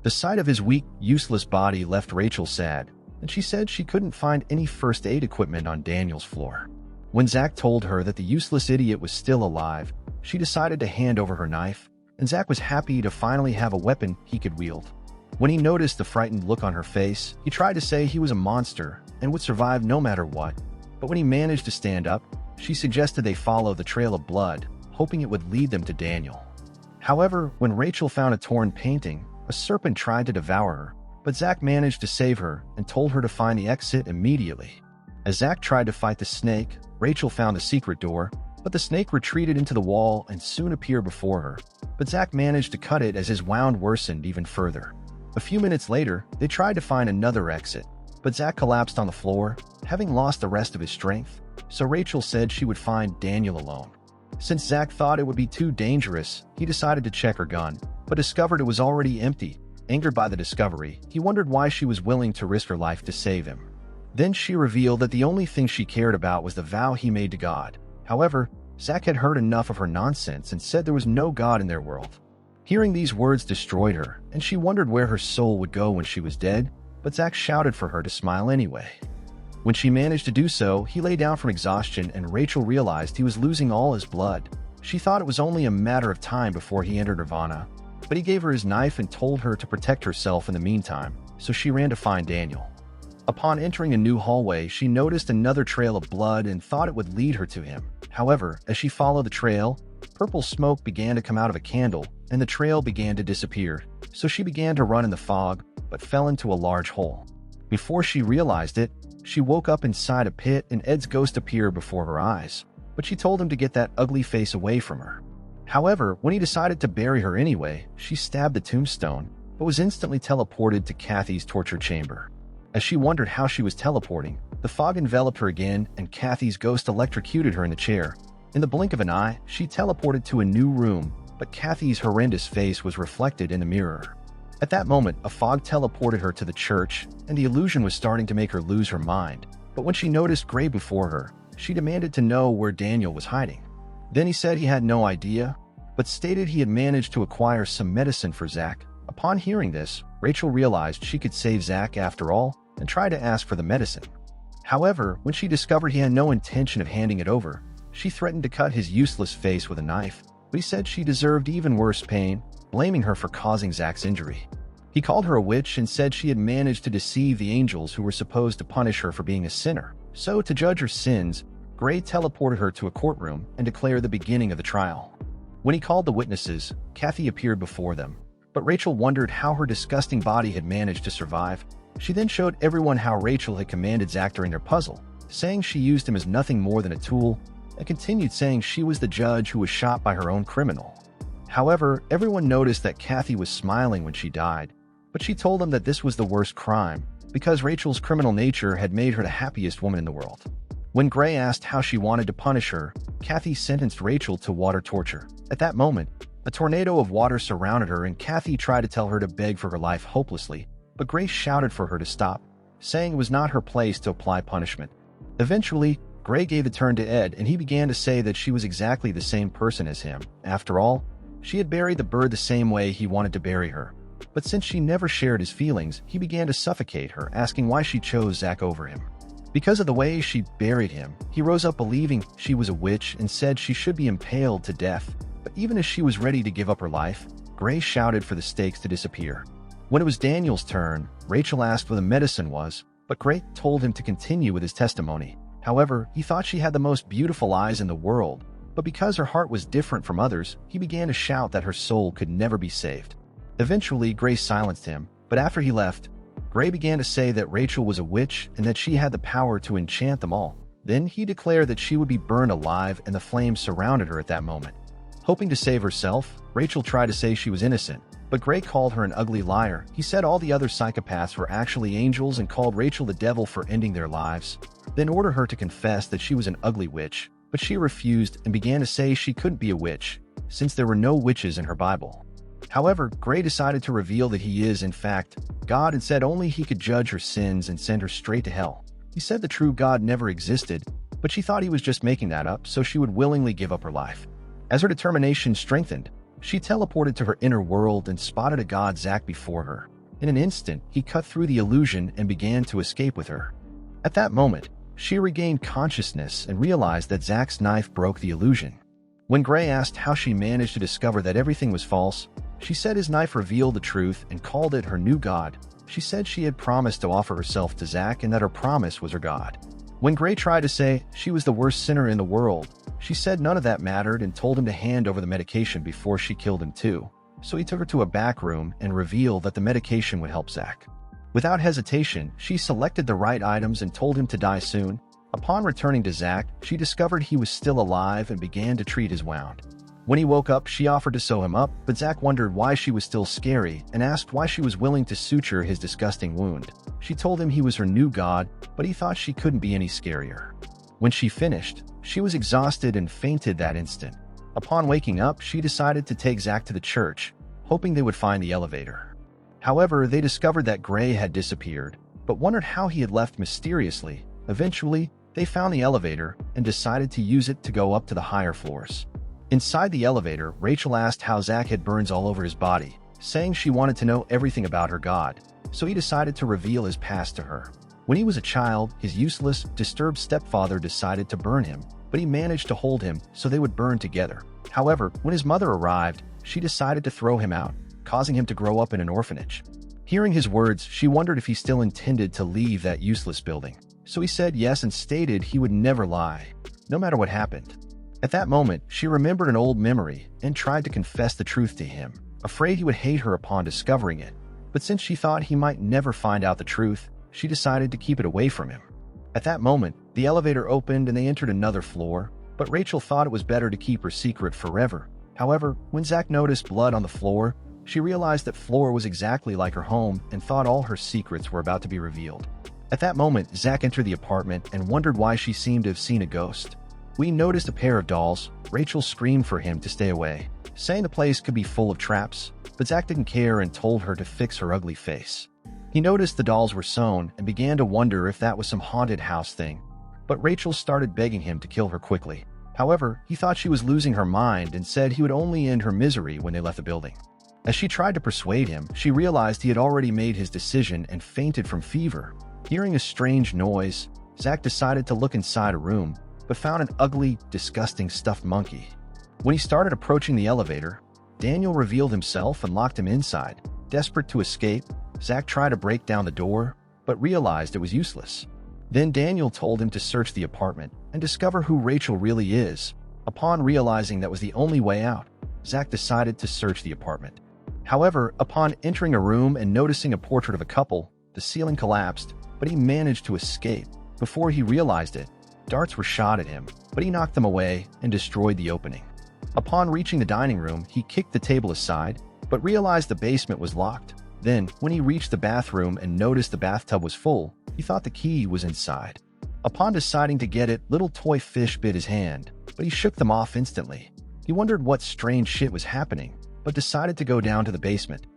The sight of his weak, useless body left Rachel sad, and she said she couldn't find any first aid equipment on Daniel's floor. When Zach told her that the useless idiot was still alive, she decided to hand over her knife, and Zach was happy to finally have a weapon he could wield. When he noticed the frightened look on her face, he tried to say he was a monster and would survive no matter what, but when he managed to stand up, she suggested they follow the trail of blood, hoping it would lead them to Daniel. However, when Rachel found a torn painting, a serpent tried to devour her, but Zach managed to save her and told her to find the exit immediately. As Zach tried to fight the snake, Rachel found a secret door, but the snake retreated into the wall and soon appeared before her. But Zack managed to cut it as his wound worsened even further. A few minutes later, they tried to find another exit, but Zack collapsed on the floor, having lost the rest of his strength, so Rachel said she would find Daniel alone. Since Zack thought it would be too dangerous, he decided to check her gun, but discovered it was already empty. Angered by the discovery, he wondered why she was willing to risk her life to save him. Then she revealed that the only thing she cared about was the vow he made to God. However, Zack had heard enough of her nonsense and said there was no God in their world. Hearing these words destroyed her, and she wondered where her soul would go when she was dead, but Zack shouted for her to smile anyway. When she managed to do so, he lay down from exhaustion and Rachel realized he was losing all his blood. She thought it was only a matter of time before he entered Nirvana, but he gave her his knife and told her to protect herself in the meantime, so she ran to find Daniel. Upon entering a new hallway, she noticed another trail of blood and thought it would lead her to him. However, as she followed the trail, purple smoke began to come out of a candle, and the trail began to disappear, so she began to run in the fog, but fell into a large hole. Before she realized it, she woke up inside a pit and Ed's ghost appeared before her eyes, but she told him to get that ugly face away from her. However, when he decided to bury her anyway, she stabbed the tombstone, but was instantly teleported to Kathy's torture chamber. As she wondered how she was teleporting, the fog enveloped her again and Kathy's ghost electrocuted her in the chair. In the blink of an eye, she teleported to a new room, but Kathy's horrendous face was reflected in the mirror. At that moment, a fog teleported her to the church, and the illusion was starting to make her lose her mind. But when she noticed Gray before her, she demanded to know where Daniel was hiding. Then he said he had no idea, but stated he had managed to acquire some medicine for Zack. Upon hearing this, Rachel realized she could save Zack after all, and tried to ask for the medicine. However, when she discovered he had no intention of handing it over, she threatened to cut his useless face with a knife, but he said she deserved even worse pain, blaming her for causing Zack's injury. He called her a witch and said she had managed to deceive the angels who were supposed to punish her for being a sinner. So, to judge her sins, Gray teleported her to a courtroom and declared the beginning of the trial. When he called the witnesses, Kathy appeared before them, but Rachel wondered how her disgusting body had managed to survive. She then showed everyone how Rachel had commanded Zack during their puzzle, saying she used him as nothing more than a tool, and continued saying she was the judge who was shot by her own criminal. However, everyone noticed that Kathy was smiling when she died, but she told them that this was the worst crime, because Rachel's criminal nature had made her the happiest woman in the world. When Gray asked how she wanted to punish her, Kathy sentenced Rachel to water torture. At that moment, a tornado of water surrounded her and Kathy tried to tell her to beg for her life hopelessly, but Gray shouted for her to stop, saying it was not her place to apply punishment. Eventually, Gray gave the turn to Ed and he began to say that she was exactly the same person as him. After all, she had buried the bird the same way he wanted to bury her. But since she never shared his feelings, he began to suffocate her, asking why she chose Zack over him. Because of the way she buried him, he rose up believing she was a witch and said she should be impaled to death. But even as she was ready to give up her life, Gray shouted for the stakes to disappear. When it was Daniel's turn, Rachel asked where the medicine was, but Gray told him to continue with his testimony. However, he thought she had the most beautiful eyes in the world, but because her heart was different from others, he began to shout that her soul could never be saved. Eventually, Gray silenced him, but after he left, Gray began to say that Rachel was a witch and that she had the power to enchant them all. Then he declared that she would be burned alive and the flames surrounded her at that moment. Hoping to save herself, Rachel tried to say she was innocent, but Gray called her an ugly liar. He said all the other psychopaths were actually angels and called Rachel the devil for ending their lives, then ordered her to confess that she was an ugly witch, but she refused and began to say she couldn't be a witch, since there were no witches in her Bible. However, Gray decided to reveal that he is, in fact, God and said only he could judge her sins and send her straight to hell. He said the true God never existed, but she thought he was just making that up so she would willingly give up her life. As her determination strengthened, she teleported to her inner world and spotted a god Zack before her. In an instant, he cut through the illusion and began to escape with her. At that moment, she regained consciousness and realized that Zack's knife broke the illusion. When Gray asked how she managed to discover that everything was false, she said his knife revealed the truth and called it her new god. She said she had promised to offer herself to Zack and that her promise was her god. When Gray tried to say she was the worst sinner in the world, she said none of that mattered and told him to hand over the medication before she killed him too. So he took her to a back room and revealed that the medication would help Zack. Without hesitation, she selected the right items and told him to die soon. Upon returning to Zach, she discovered he was still alive and began to treat his wound. When he woke up, she offered to sew him up, but Zach wondered why she was still scary and asked why she was willing to suture his disgusting wound. She told him he was her new god, but he thought she couldn't be any scarier. When she finished, she was exhausted and fainted that instant. Upon waking up, she decided to take Zach to the church, hoping they would find the elevator. However, they discovered that Gray had disappeared, but wondered how he had left mysteriously. Eventually, they found the elevator and decided to use it to go up to the higher floors. Inside the elevator, Rachel asked how Zach had burns all over his body, saying she wanted to know everything about her god, so he decided to reveal his past to her. When he was a child, his useless, disturbed stepfather decided to burn him, but he managed to hold him so they would burn together. However, when his mother arrived, she decided to throw him out, causing him to grow up in an orphanage. Hearing his words, she wondered if he still intended to leave that useless building. So he said yes and stated he would never lie, no matter what happened. At that moment, she remembered an old memory and tried to confess the truth to him, afraid he would hate her upon discovering it. But since she thought he might never find out the truth, she decided to keep it away from him. At that moment, the elevator opened and they entered another floor, but Rachel thought it was better to keep her secret forever. However, when Zach noticed blood on the floor, she realized that floor was exactly like her home and thought all her secrets were about to be revealed. At that moment, Zach entered the apartment and wondered why she seemed to have seen a ghost. When he noticed a pair of dolls, Rachel screamed for him to stay away, saying the place could be full of traps, but Zach didn't care and told her to fix her ugly face. He noticed the dolls were sewn and began to wonder if that was some haunted house thing, but Rachel started begging him to kill her quickly. However, he thought she was losing her mind and said he would only end her misery when they left the building. As she tried to persuade him, she realized he had already made his decision and fainted from fever. Hearing a strange noise, Zach decided to look inside a room, but found an ugly, disgusting stuffed monkey. When he started approaching the elevator, Daniel revealed himself and locked him inside. Desperate to escape, Zach tried to break down the door, but realized it was useless. Then Daniel told him to search the apartment and discover who Rachel really is. Upon realizing that was the only way out, Zach decided to search the apartment. However, upon entering a room and noticing a portrait of a couple, the ceiling collapsed, but he managed to escape. Before he realized it, darts were shot at him, but he knocked them away and destroyed the opening. Upon reaching the dining room, he kicked the table aside, but realized the basement was locked. Then, when he reached the bathroom and noticed the bathtub was full, he thought the key was inside. Upon deciding to get it, little toy fish bit his hand, but he shook them off instantly. He wondered what strange shit was happening, but decided to go down to the basement.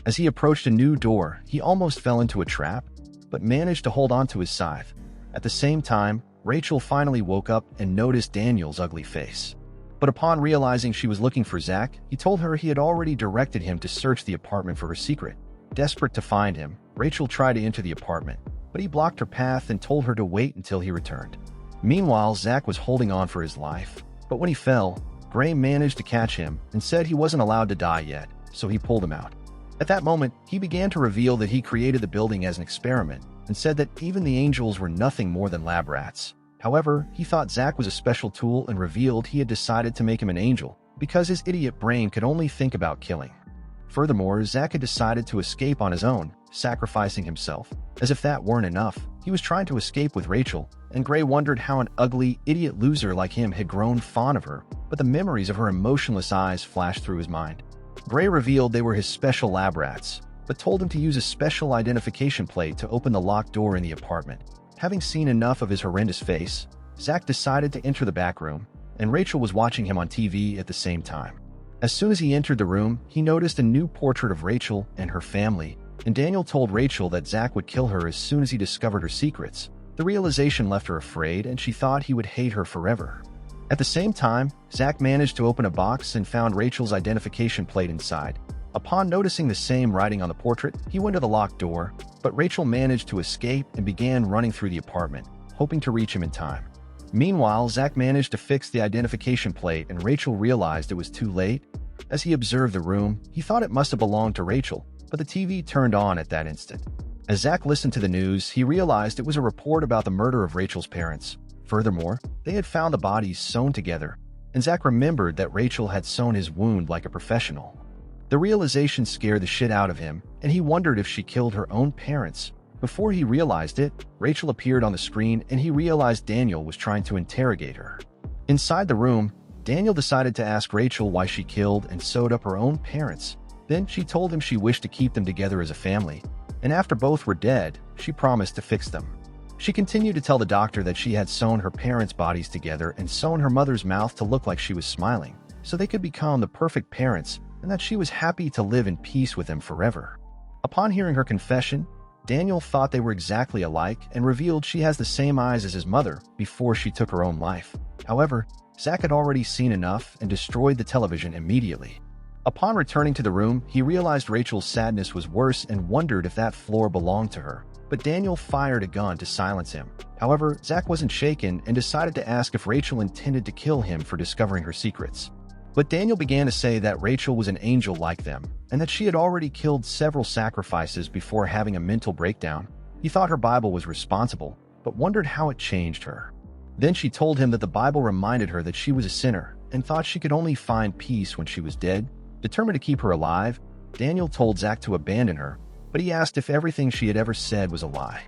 As he approached a new door, he almost fell into a trap, but managed to hold on to his scythe. At the same time, Rachel finally woke up and noticed Daniel's ugly face. But upon realizing she was looking for Zach, he told her he had already directed him to search the apartment for her secret. Desperate to find him, Rachel tried to enter the apartment, but he blocked her path and told her to wait until he returned. Meanwhile, Zach was holding on for his life, but when he fell, Gray managed to catch him and said he wasn't allowed to die yet, so he pulled him out. At that moment, he began to reveal that he created the building as an experiment and said that even the angels were nothing more than lab rats. However, he thought Zach was a special tool and revealed he had decided to make him an angel because his idiot brain could only think about killing. Furthermore, Zach had decided to escape on his own, sacrificing himself. As if that weren't enough, he was trying to escape with Rachel, and Gray wondered how an ugly, idiot loser like him had grown fond of her, but the memories of her emotionless eyes flashed through his mind. Gray revealed they were his special lab rats, but told him to use a special identification plate to open the locked door in the apartment. Having seen enough of his horrendous face, Zach decided to enter the back room, and Rachel was watching him on TV at the same time. As soon as he entered the room, he noticed a new portrait of Rachel and her family, and Daniel told Rachel that Zach would kill her as soon as he discovered her secrets. The realization left her afraid, and she thought he would hate her forever. At the same time, Zach managed to open a box and found Rachel's identification plate inside. Upon noticing the same writing on the portrait, he went to the locked door, but Rachel managed to escape and began running through the apartment, hoping to reach him in time. Meanwhile, Zach managed to fix the identification plate and Rachel realized it was too late. As he observed the room, he thought it must have belonged to Rachel, but the TV turned on at that instant. As Zach listened to the news, he realized it was a report about the murder of Rachel's parents. Furthermore, they had found the bodies sewn together, and Zach remembered that Rachel had sewn his wound like a professional. The realization scared the shit out of him, and he wondered if she killed her own parents, Before he realized it, Rachel appeared on the screen and he realized Daniel was trying to interrogate her. Inside the room, Daniel decided to ask Rachel why she killed and sewed up her own parents. Then she told him she wished to keep them together as a family, and after both were dead, she promised to fix them. She continued to tell the doctor that she had sewn her parents' bodies together and sewn her mother's mouth to look like she was smiling, so they could become the perfect parents, and that she was happy to live in peace with them forever. Upon hearing her confession, Daniel thought they were exactly alike and revealed she has the same eyes as his mother before she took her own life. However, Zach had already seen enough and destroyed the television immediately. Upon returning to the room, he realized Rachel's sadness was worse and wondered if that floor belonged to her. But Daniel fired a gun to silence him. However, Zach wasn't shaken and decided to ask if Rachel intended to kill him for discovering her secrets. But Daniel began to say that Rachel was an angel like them, and that she had already killed several sacrifices before having a mental breakdown. He thought her Bible was responsible, but wondered how it changed her. Then she told him that the Bible reminded her that she was a sinner and thought she could only find peace when she was dead. Determined to keep her alive, Daniel told Zach to abandon her, but he asked if everything she had ever said was a lie.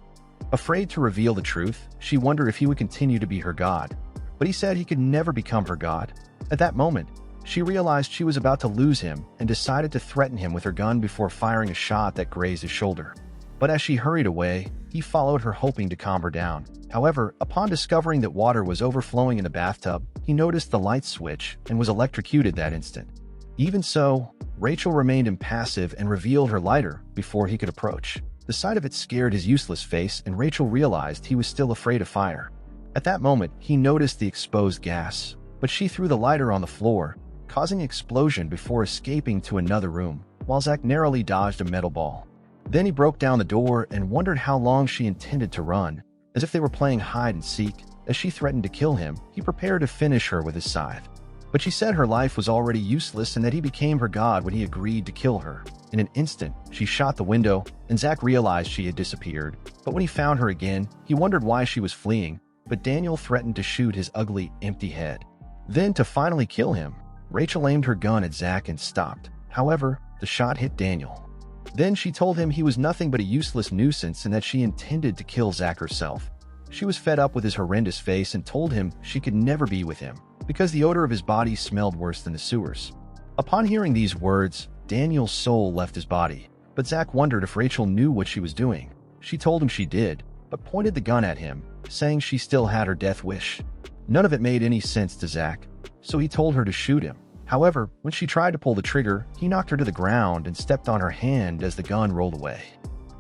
Afraid to reveal the truth, she wondered if he would continue to be her God, but he said he could never become her God. At that moment, she realized she was about to lose him and decided to threaten him with her gun before firing a shot that grazed his shoulder. But as she hurried away, he followed her, hoping to calm her down. However, upon discovering that water was overflowing in the bathtub, he noticed the light switch and was electrocuted that instant. Even so, Rachel remained impassive and revealed her lighter before he could approach. The sight of it scared his useless face, and Rachel realized he was still afraid of fire. At that moment, he noticed the exposed gas, but she threw the lighter on the floor, causing an explosion before escaping to another room, while Zach narrowly dodged a metal ball. Then he broke down the door and wondered how long she intended to run. As if they were playing hide and seek, as she threatened to kill him, he prepared to finish her with his scythe. But she said her life was already useless and that he became her god when he agreed to kill her. In an instant, she shot the window, and Zach realized she had disappeared. But when he found her again, he wondered why she was fleeing, but Daniel threatened to shoot his ugly, empty head. Then, to finally kill him, Rachel aimed her gun at Zach and stopped. However, the shot hit Daniel. Then she told him he was nothing but a useless nuisance and that she intended to kill Zach herself. She was fed up with his horrendous face and told him she could never be with him, because the odor of his body smelled worse than the sewers. Upon hearing these words, Daniel's soul left his body, but Zach wondered if Rachel knew what she was doing. She told him she did, but pointed the gun at him, saying she still had her death wish. None of it made any sense to Zach, so he told her to shoot him. However, when she tried to pull the trigger, he knocked her to the ground and stepped on her hand as the gun rolled away.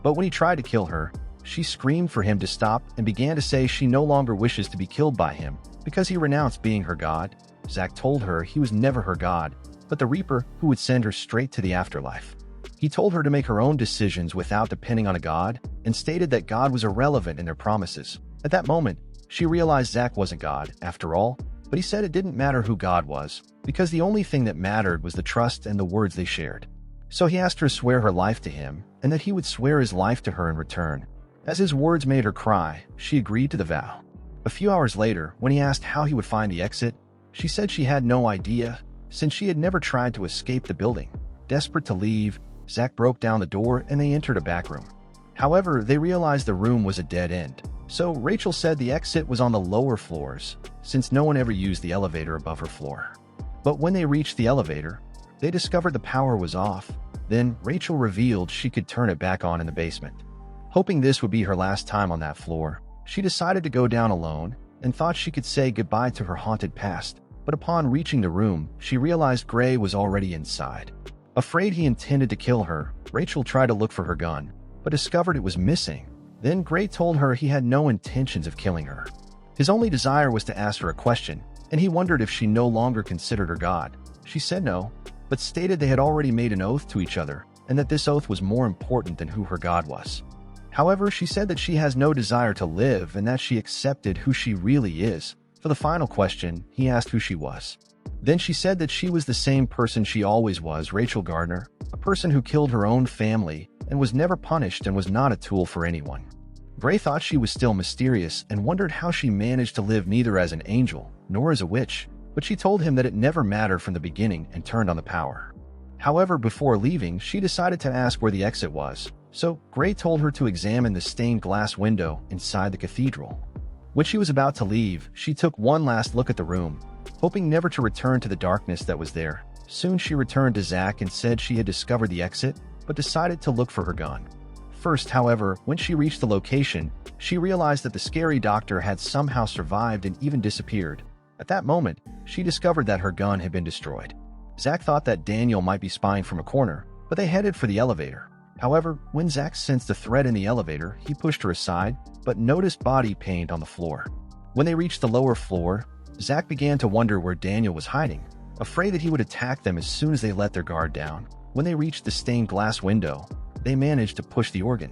But when he tried to kill her, she screamed for him to stop and began to say she no longer wishes to be killed by him because he renounced being her god. Zach told her he was never her god, but the Reaper who would send her straight to the afterlife. He told her to make her own decisions without depending on a god, and stated that God was irrelevant in their promises. At that moment, she realized Zach wasn't God, after all, but he said it didn't matter who God was, because the only thing that mattered was the trust and the words they shared. So he asked her to swear her life to him, and that he would swear his life to her in return. As his words made her cry, she agreed to the vow. A few hours later, when he asked how he would find the exit, she said she had no idea, since she had never tried to escape the building. Desperate to leave, Zach broke down the door and they entered a back room. However, they realized the room was a dead end. So Rachel said the exit was on the lower floors, since no one ever used the elevator above her floor. But when they reached the elevator, they discovered the power was off. Then Rachel revealed she could turn it back on in the basement. Hoping this would be her last time on that floor, she decided to go down alone and thought she could say goodbye to her haunted past. But upon reaching the room, she realized Gray was already inside. Afraid he intended to kill her, Rachel tried to look for her gun, but discovered it was missing. Then Gray told her he had no intentions of killing her. His only desire was to ask her a question, and he wondered if she no longer considered her god. She said no, but stated they had already made an oath to each other, and that this oath was more important than who her god was. However, she said that she has no desire to live and that she accepted who she really is. For the final question, he asked who she was. Then she said that she was the same person she always was, Rachel Gardner, a person who killed her own family and was never punished and was not a tool for anyone. Gray thought she was still mysterious and wondered how she managed to live neither as an angel nor as a witch, but she told him that it never mattered from the beginning and turned on the power. However, before leaving, she decided to ask where the exit was, So Gray told her to examine the stained glass window inside the cathedral. When she was about to leave, she took one last look at the room, hoping never to return to the darkness that was there. Soon she returned to Zach and said she had discovered the exit, but decided to look for her gun. First, however, when she reached the location, she realized that the scary doctor had somehow survived and even disappeared. At that moment, she discovered that her gun had been destroyed. Zach thought that Daniel might be spying from a corner, but they headed for the elevator. However, when Zach sensed a threat in the elevator, he pushed her aside, but noticed body paint on the floor. When they reached the lower floor, Zach began to wonder where Daniel was hiding, afraid that he would attack them as soon as they let their guard down. When they reached the stained glass window, they managed to push the organ.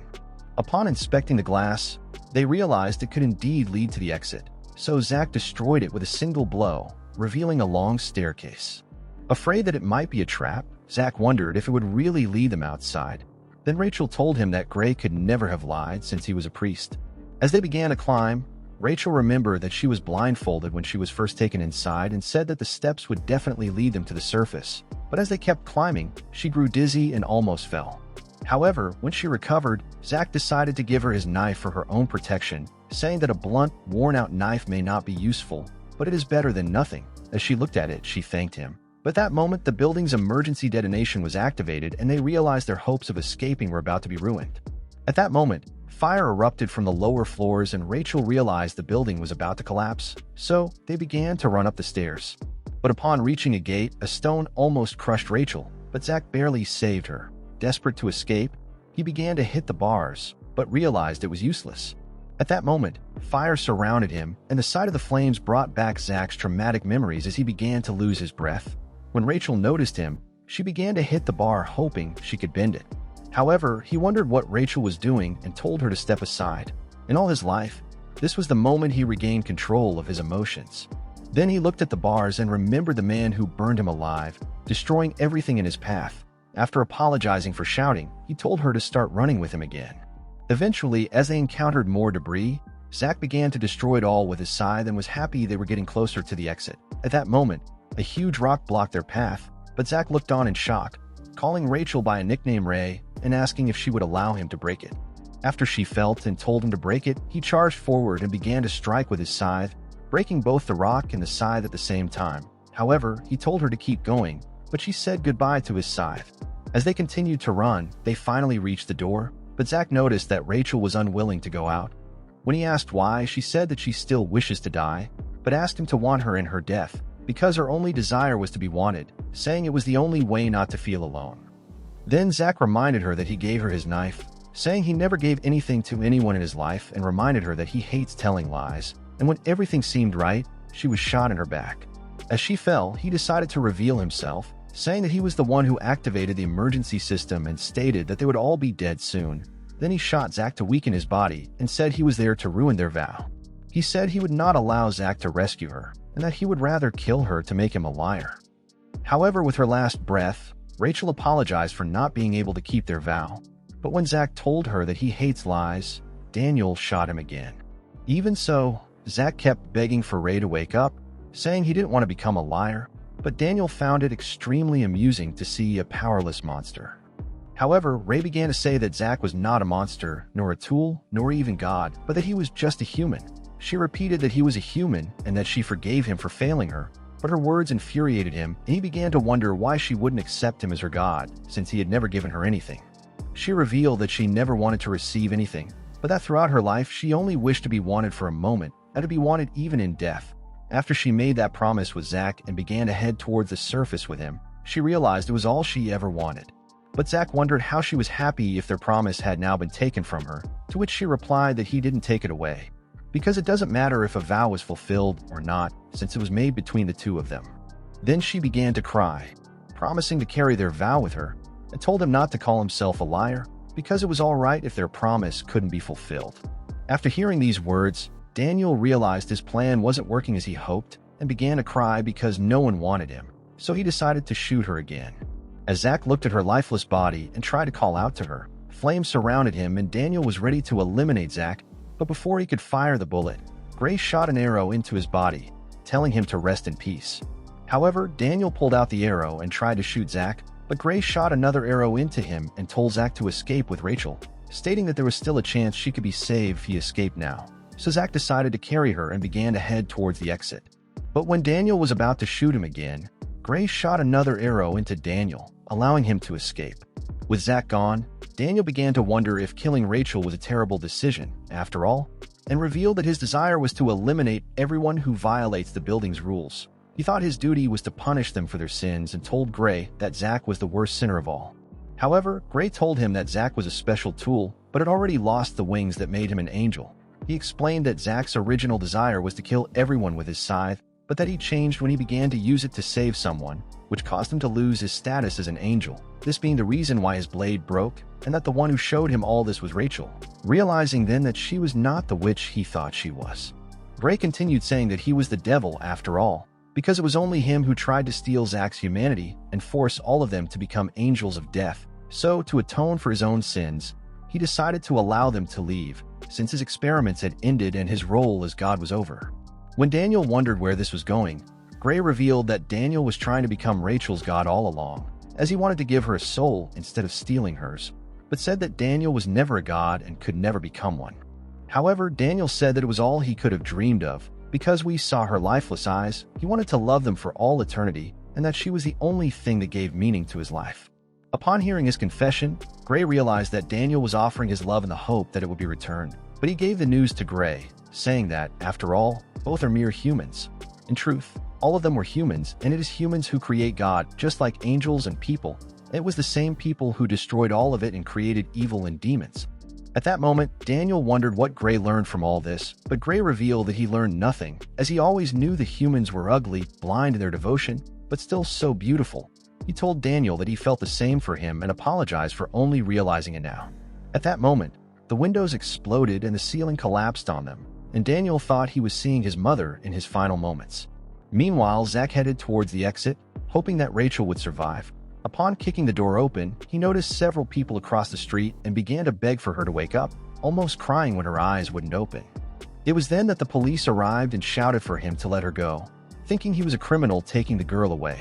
Upon inspecting the glass, they realized it could indeed lead to the exit, so Zach destroyed it with a single blow, revealing a long staircase. Afraid that it might be a trap, Zach wondered if it would really lead them outside. Then Rachel told him that Gray could never have lied since he was a priest. As they began to climb, Rachel remembered that she was blindfolded when she was first taken inside and said that the steps would definitely lead them to the surface. But as they kept climbing, she grew dizzy and almost fell. However, when she recovered, Zach decided to give her his knife for her own protection, saying that a blunt, worn-out knife may not be useful, but it is better than nothing. As she looked at it, she thanked him. But at that moment, the building's emergency detonation was activated and they realized their hopes of escaping were about to be ruined. At that moment, fire erupted from the lower floors and Rachel realized the building was about to collapse, so they began to run up the stairs. But upon reaching a gate, a stone almost crushed Rachel, but Zach barely saved her. Desperate to escape, he began to hit the bars, but realized it was useless. At that moment, fire surrounded him, and the sight of the flames brought back Zach's traumatic memories as he began to lose his breath. When Rachel noticed him, she began to hit the bar hoping she could bend it. However, he wondered what Rachel was doing and told her to step aside. In all his life, this was the moment he regained control of his emotions. Then he looked at the bars and remembered the man who burned him alive, destroying everything in his path. After apologizing for shouting, he told her to start running with him again. Eventually, as they encountered more debris, Zach began to destroy it all with his scythe and was happy they were getting closer to the exit. At that moment, a huge rock blocked their path, but Zach looked on in shock, calling Rachel by a nickname Ray and asking if she would allow him to break it. After she felt and told him to break it, he charged forward and began to strike with his scythe, breaking both the rock and the scythe at the same time. However, he told her to keep going, but she said goodbye to his scythe. As they continued to run, they finally reached the door, but Zach noticed that Rachel was unwilling to go out. When he asked why, she said that she still wishes to die, but asked him to want her in her death, because her only desire was to be wanted, saying it was the only way not to feel alone. Then Zach reminded her that he gave her his knife, saying he never gave anything to anyone in his life and reminded her that he hates telling lies, and when everything seemed right, she was shot in her back. As she fell, he decided to reveal himself, saying that he was the one who activated the emergency system and stated that they would all be dead soon. Then he shot Zach to weaken his body and said he was there to ruin their vow. He said he would not allow Zach to rescue her, and that he would rather kill her to make him a liar. However, with her last breath, Rachel apologized for not being able to keep their vow. But when Zach told her that he hates lies, Daniel shot him again. Even so, Zach kept begging for Ray to wake up, saying he didn't want to become a liar, but Daniel found it extremely amusing to see a powerless monster. However, Ray began to say that Zach was not a monster, nor a tool, nor even God, but that he was just a human. She repeated that he was a human and that she forgave him for failing her, but her words infuriated him and he began to wonder why she wouldn't accept him as her God, since he had never given her anything. She revealed that she never wanted to receive anything, but that throughout her life she only wished to be wanted for a moment, and to be wanted even in death. After she made that promise with Zach and began to head towards the surface with him, she realized it was all she ever wanted. But Zach wondered how she was happy if their promise had now been taken from her, to which she replied that he didn't take it away, because it doesn't matter if a vow was fulfilled or not, since it was made between the two of them. Then she began to cry, promising to carry their vow with her, and told him not to call himself a liar, because it was all right if their promise couldn't be fulfilled. After hearing these words, Daniel realized his plan wasn't working as he hoped and began to cry because no one wanted him, so he decided to shoot her again. As Zach looked at her lifeless body and tried to call out to her, flames surrounded him and Daniel was ready to eliminate Zach, but before he could fire the bullet, Gray shot an arrow into his body, telling him to rest in peace. However, Daniel pulled out the arrow and tried to shoot Zach, but Gray shot another arrow into him and told Zach to escape with Rachel. stating that there was still a chance she could be saved if he escaped now. So Zach decided to carry her and began to head towards the exit. But when Daniel was about to shoot him again, Gray shot another arrow into Daniel, allowing him to escape. With Zach gone, Daniel began to wonder if killing Rachel was a terrible decision, after all, and revealed that his desire was to eliminate everyone who violates the building's rules. He thought his duty was to punish them for their sins and told Gray that Zach was the worst sinner of all. However, Gray told him that Zach was a special tool, but had already lost the wings that made him an angel. He explained that Zach's original desire was to kill everyone with his scythe, but that he changed when he began to use it to save someone, which caused him to lose his status as an angel, this being the reason why his blade broke, and that the one who showed him all this was Rachel. Realizing then that she was not the witch he thought she was, Gray continued saying that he was the devil after all, because it was only him who tried to steal Zach's humanity and force all of them to become angels of death. So, to atone for his own sins, he decided to allow them to leave, since his experiments had ended and his role as God was over. When Daniel wondered where this was going, Gray revealed that Daniel was trying to become Rachel's God all along, as he wanted to give her a soul instead of stealing hers, but said that Daniel was never a god and could never become one. However, Daniel said that it was all he could have dreamed of. Because we saw her lifeless eyes, he wanted to love them for all eternity, and that she was the only thing that gave meaning to his life. Upon hearing his confession, Gray realized that Daniel was offering his love in the hope that it would be returned. But he gave the news to Gray, saying that, after all, both are mere humans. In truth, all of them were humans, and it is humans who create God, just like angels and people. It was the same people who destroyed all of it and created evil and demons. At that moment, Daniel wondered what Gray learned from all this, but Gray revealed that he learned nothing, as he always knew the humans were ugly, blind in their devotion, but still so beautiful. He told Daniel that he felt the same for him and apologized for only realizing it now. At that moment, the windows exploded and the ceiling collapsed on them, and Daniel thought he was seeing his mother in his final moments. Meanwhile, Zach headed towards the exit, hoping that Rachel would survive. Upon kicking the door open, he noticed several people across the street and began to beg for her to wake up, almost crying when her eyes wouldn't open. It was then that the police arrived and shouted for him to let her go, thinking he was a criminal taking the girl away.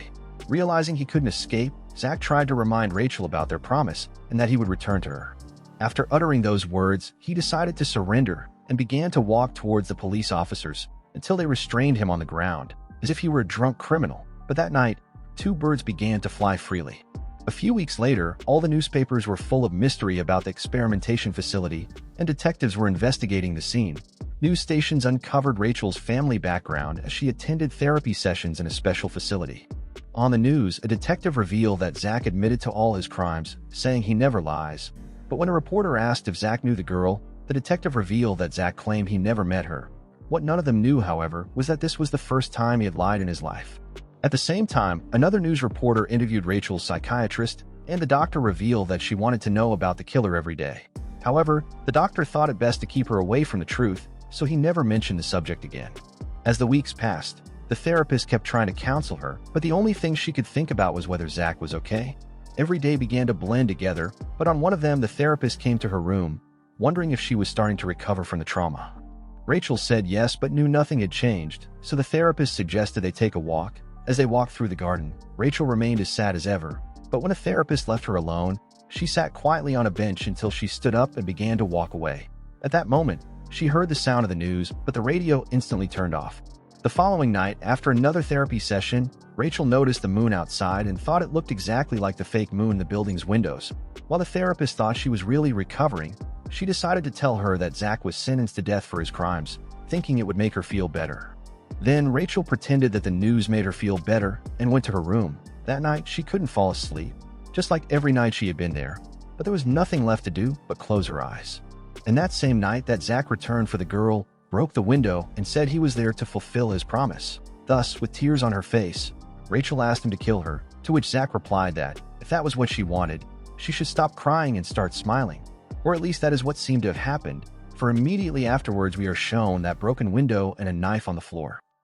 Realizing he couldn't escape, Zach tried to remind Rachel about their promise and that he would return to her. After uttering those words, he decided to surrender and began to walk towards the police officers until they restrained him on the ground, as if he were a drunk criminal. But that night, 2 birds began to fly freely. A few weeks later, all the newspapers were full of mystery about the experimentation facility, and detectives were investigating the scene. News stations uncovered Rachel's family background as she attended therapy sessions in a special facility. On the news, a detective revealed that Zach admitted to all his crimes, saying he never lies. But when a reporter asked if Zach knew the girl, the detective revealed that Zach claimed he never met her. What none of them knew, however, was that this was the first time he had lied in his life. At the same time, another news reporter interviewed Rachel's psychiatrist, and the doctor revealed that she wanted to know about the killer every day. However, the doctor thought it best to keep her away from the truth, so he never mentioned the subject again. As the weeks passed, the therapist kept trying to counsel her, but the only thing she could think about was whether Zach was okay. Every day began to blend together, but on one of them the therapist came to her room, wondering if she was starting to recover from the trauma. Rachel said yes, but knew nothing had changed, so the therapist suggested they take a walk. As they walked through the garden, Rachel remained as sad as ever, but when a therapist left her alone, she sat quietly on a bench until she stood up and began to walk away. At that moment, she heard the sound of the news, but the radio instantly turned off. The following night, after another therapy session, Rachel noticed the moon outside and thought it looked exactly like the fake moon in the building's windows. While the therapist thought she was really recovering, she decided to tell her that Zach was sentenced to death for his crimes, thinking it would make her feel better. Then Rachel pretended that the news made her feel better and went to her room. That night, she couldn't fall asleep, just like every night she had been there. But there was nothing left to do but close her eyes. And that same night that Zach returned for the girl, broke the window, and said he was there to fulfill his promise. Thus, with tears on her face, Rachel asked him to kill her, to which Zach replied that, if that was what she wanted, she should stop crying and start smiling. Or at least that is what seemed to have happened, for immediately afterwards we are shown that broken window and a knife on the floor.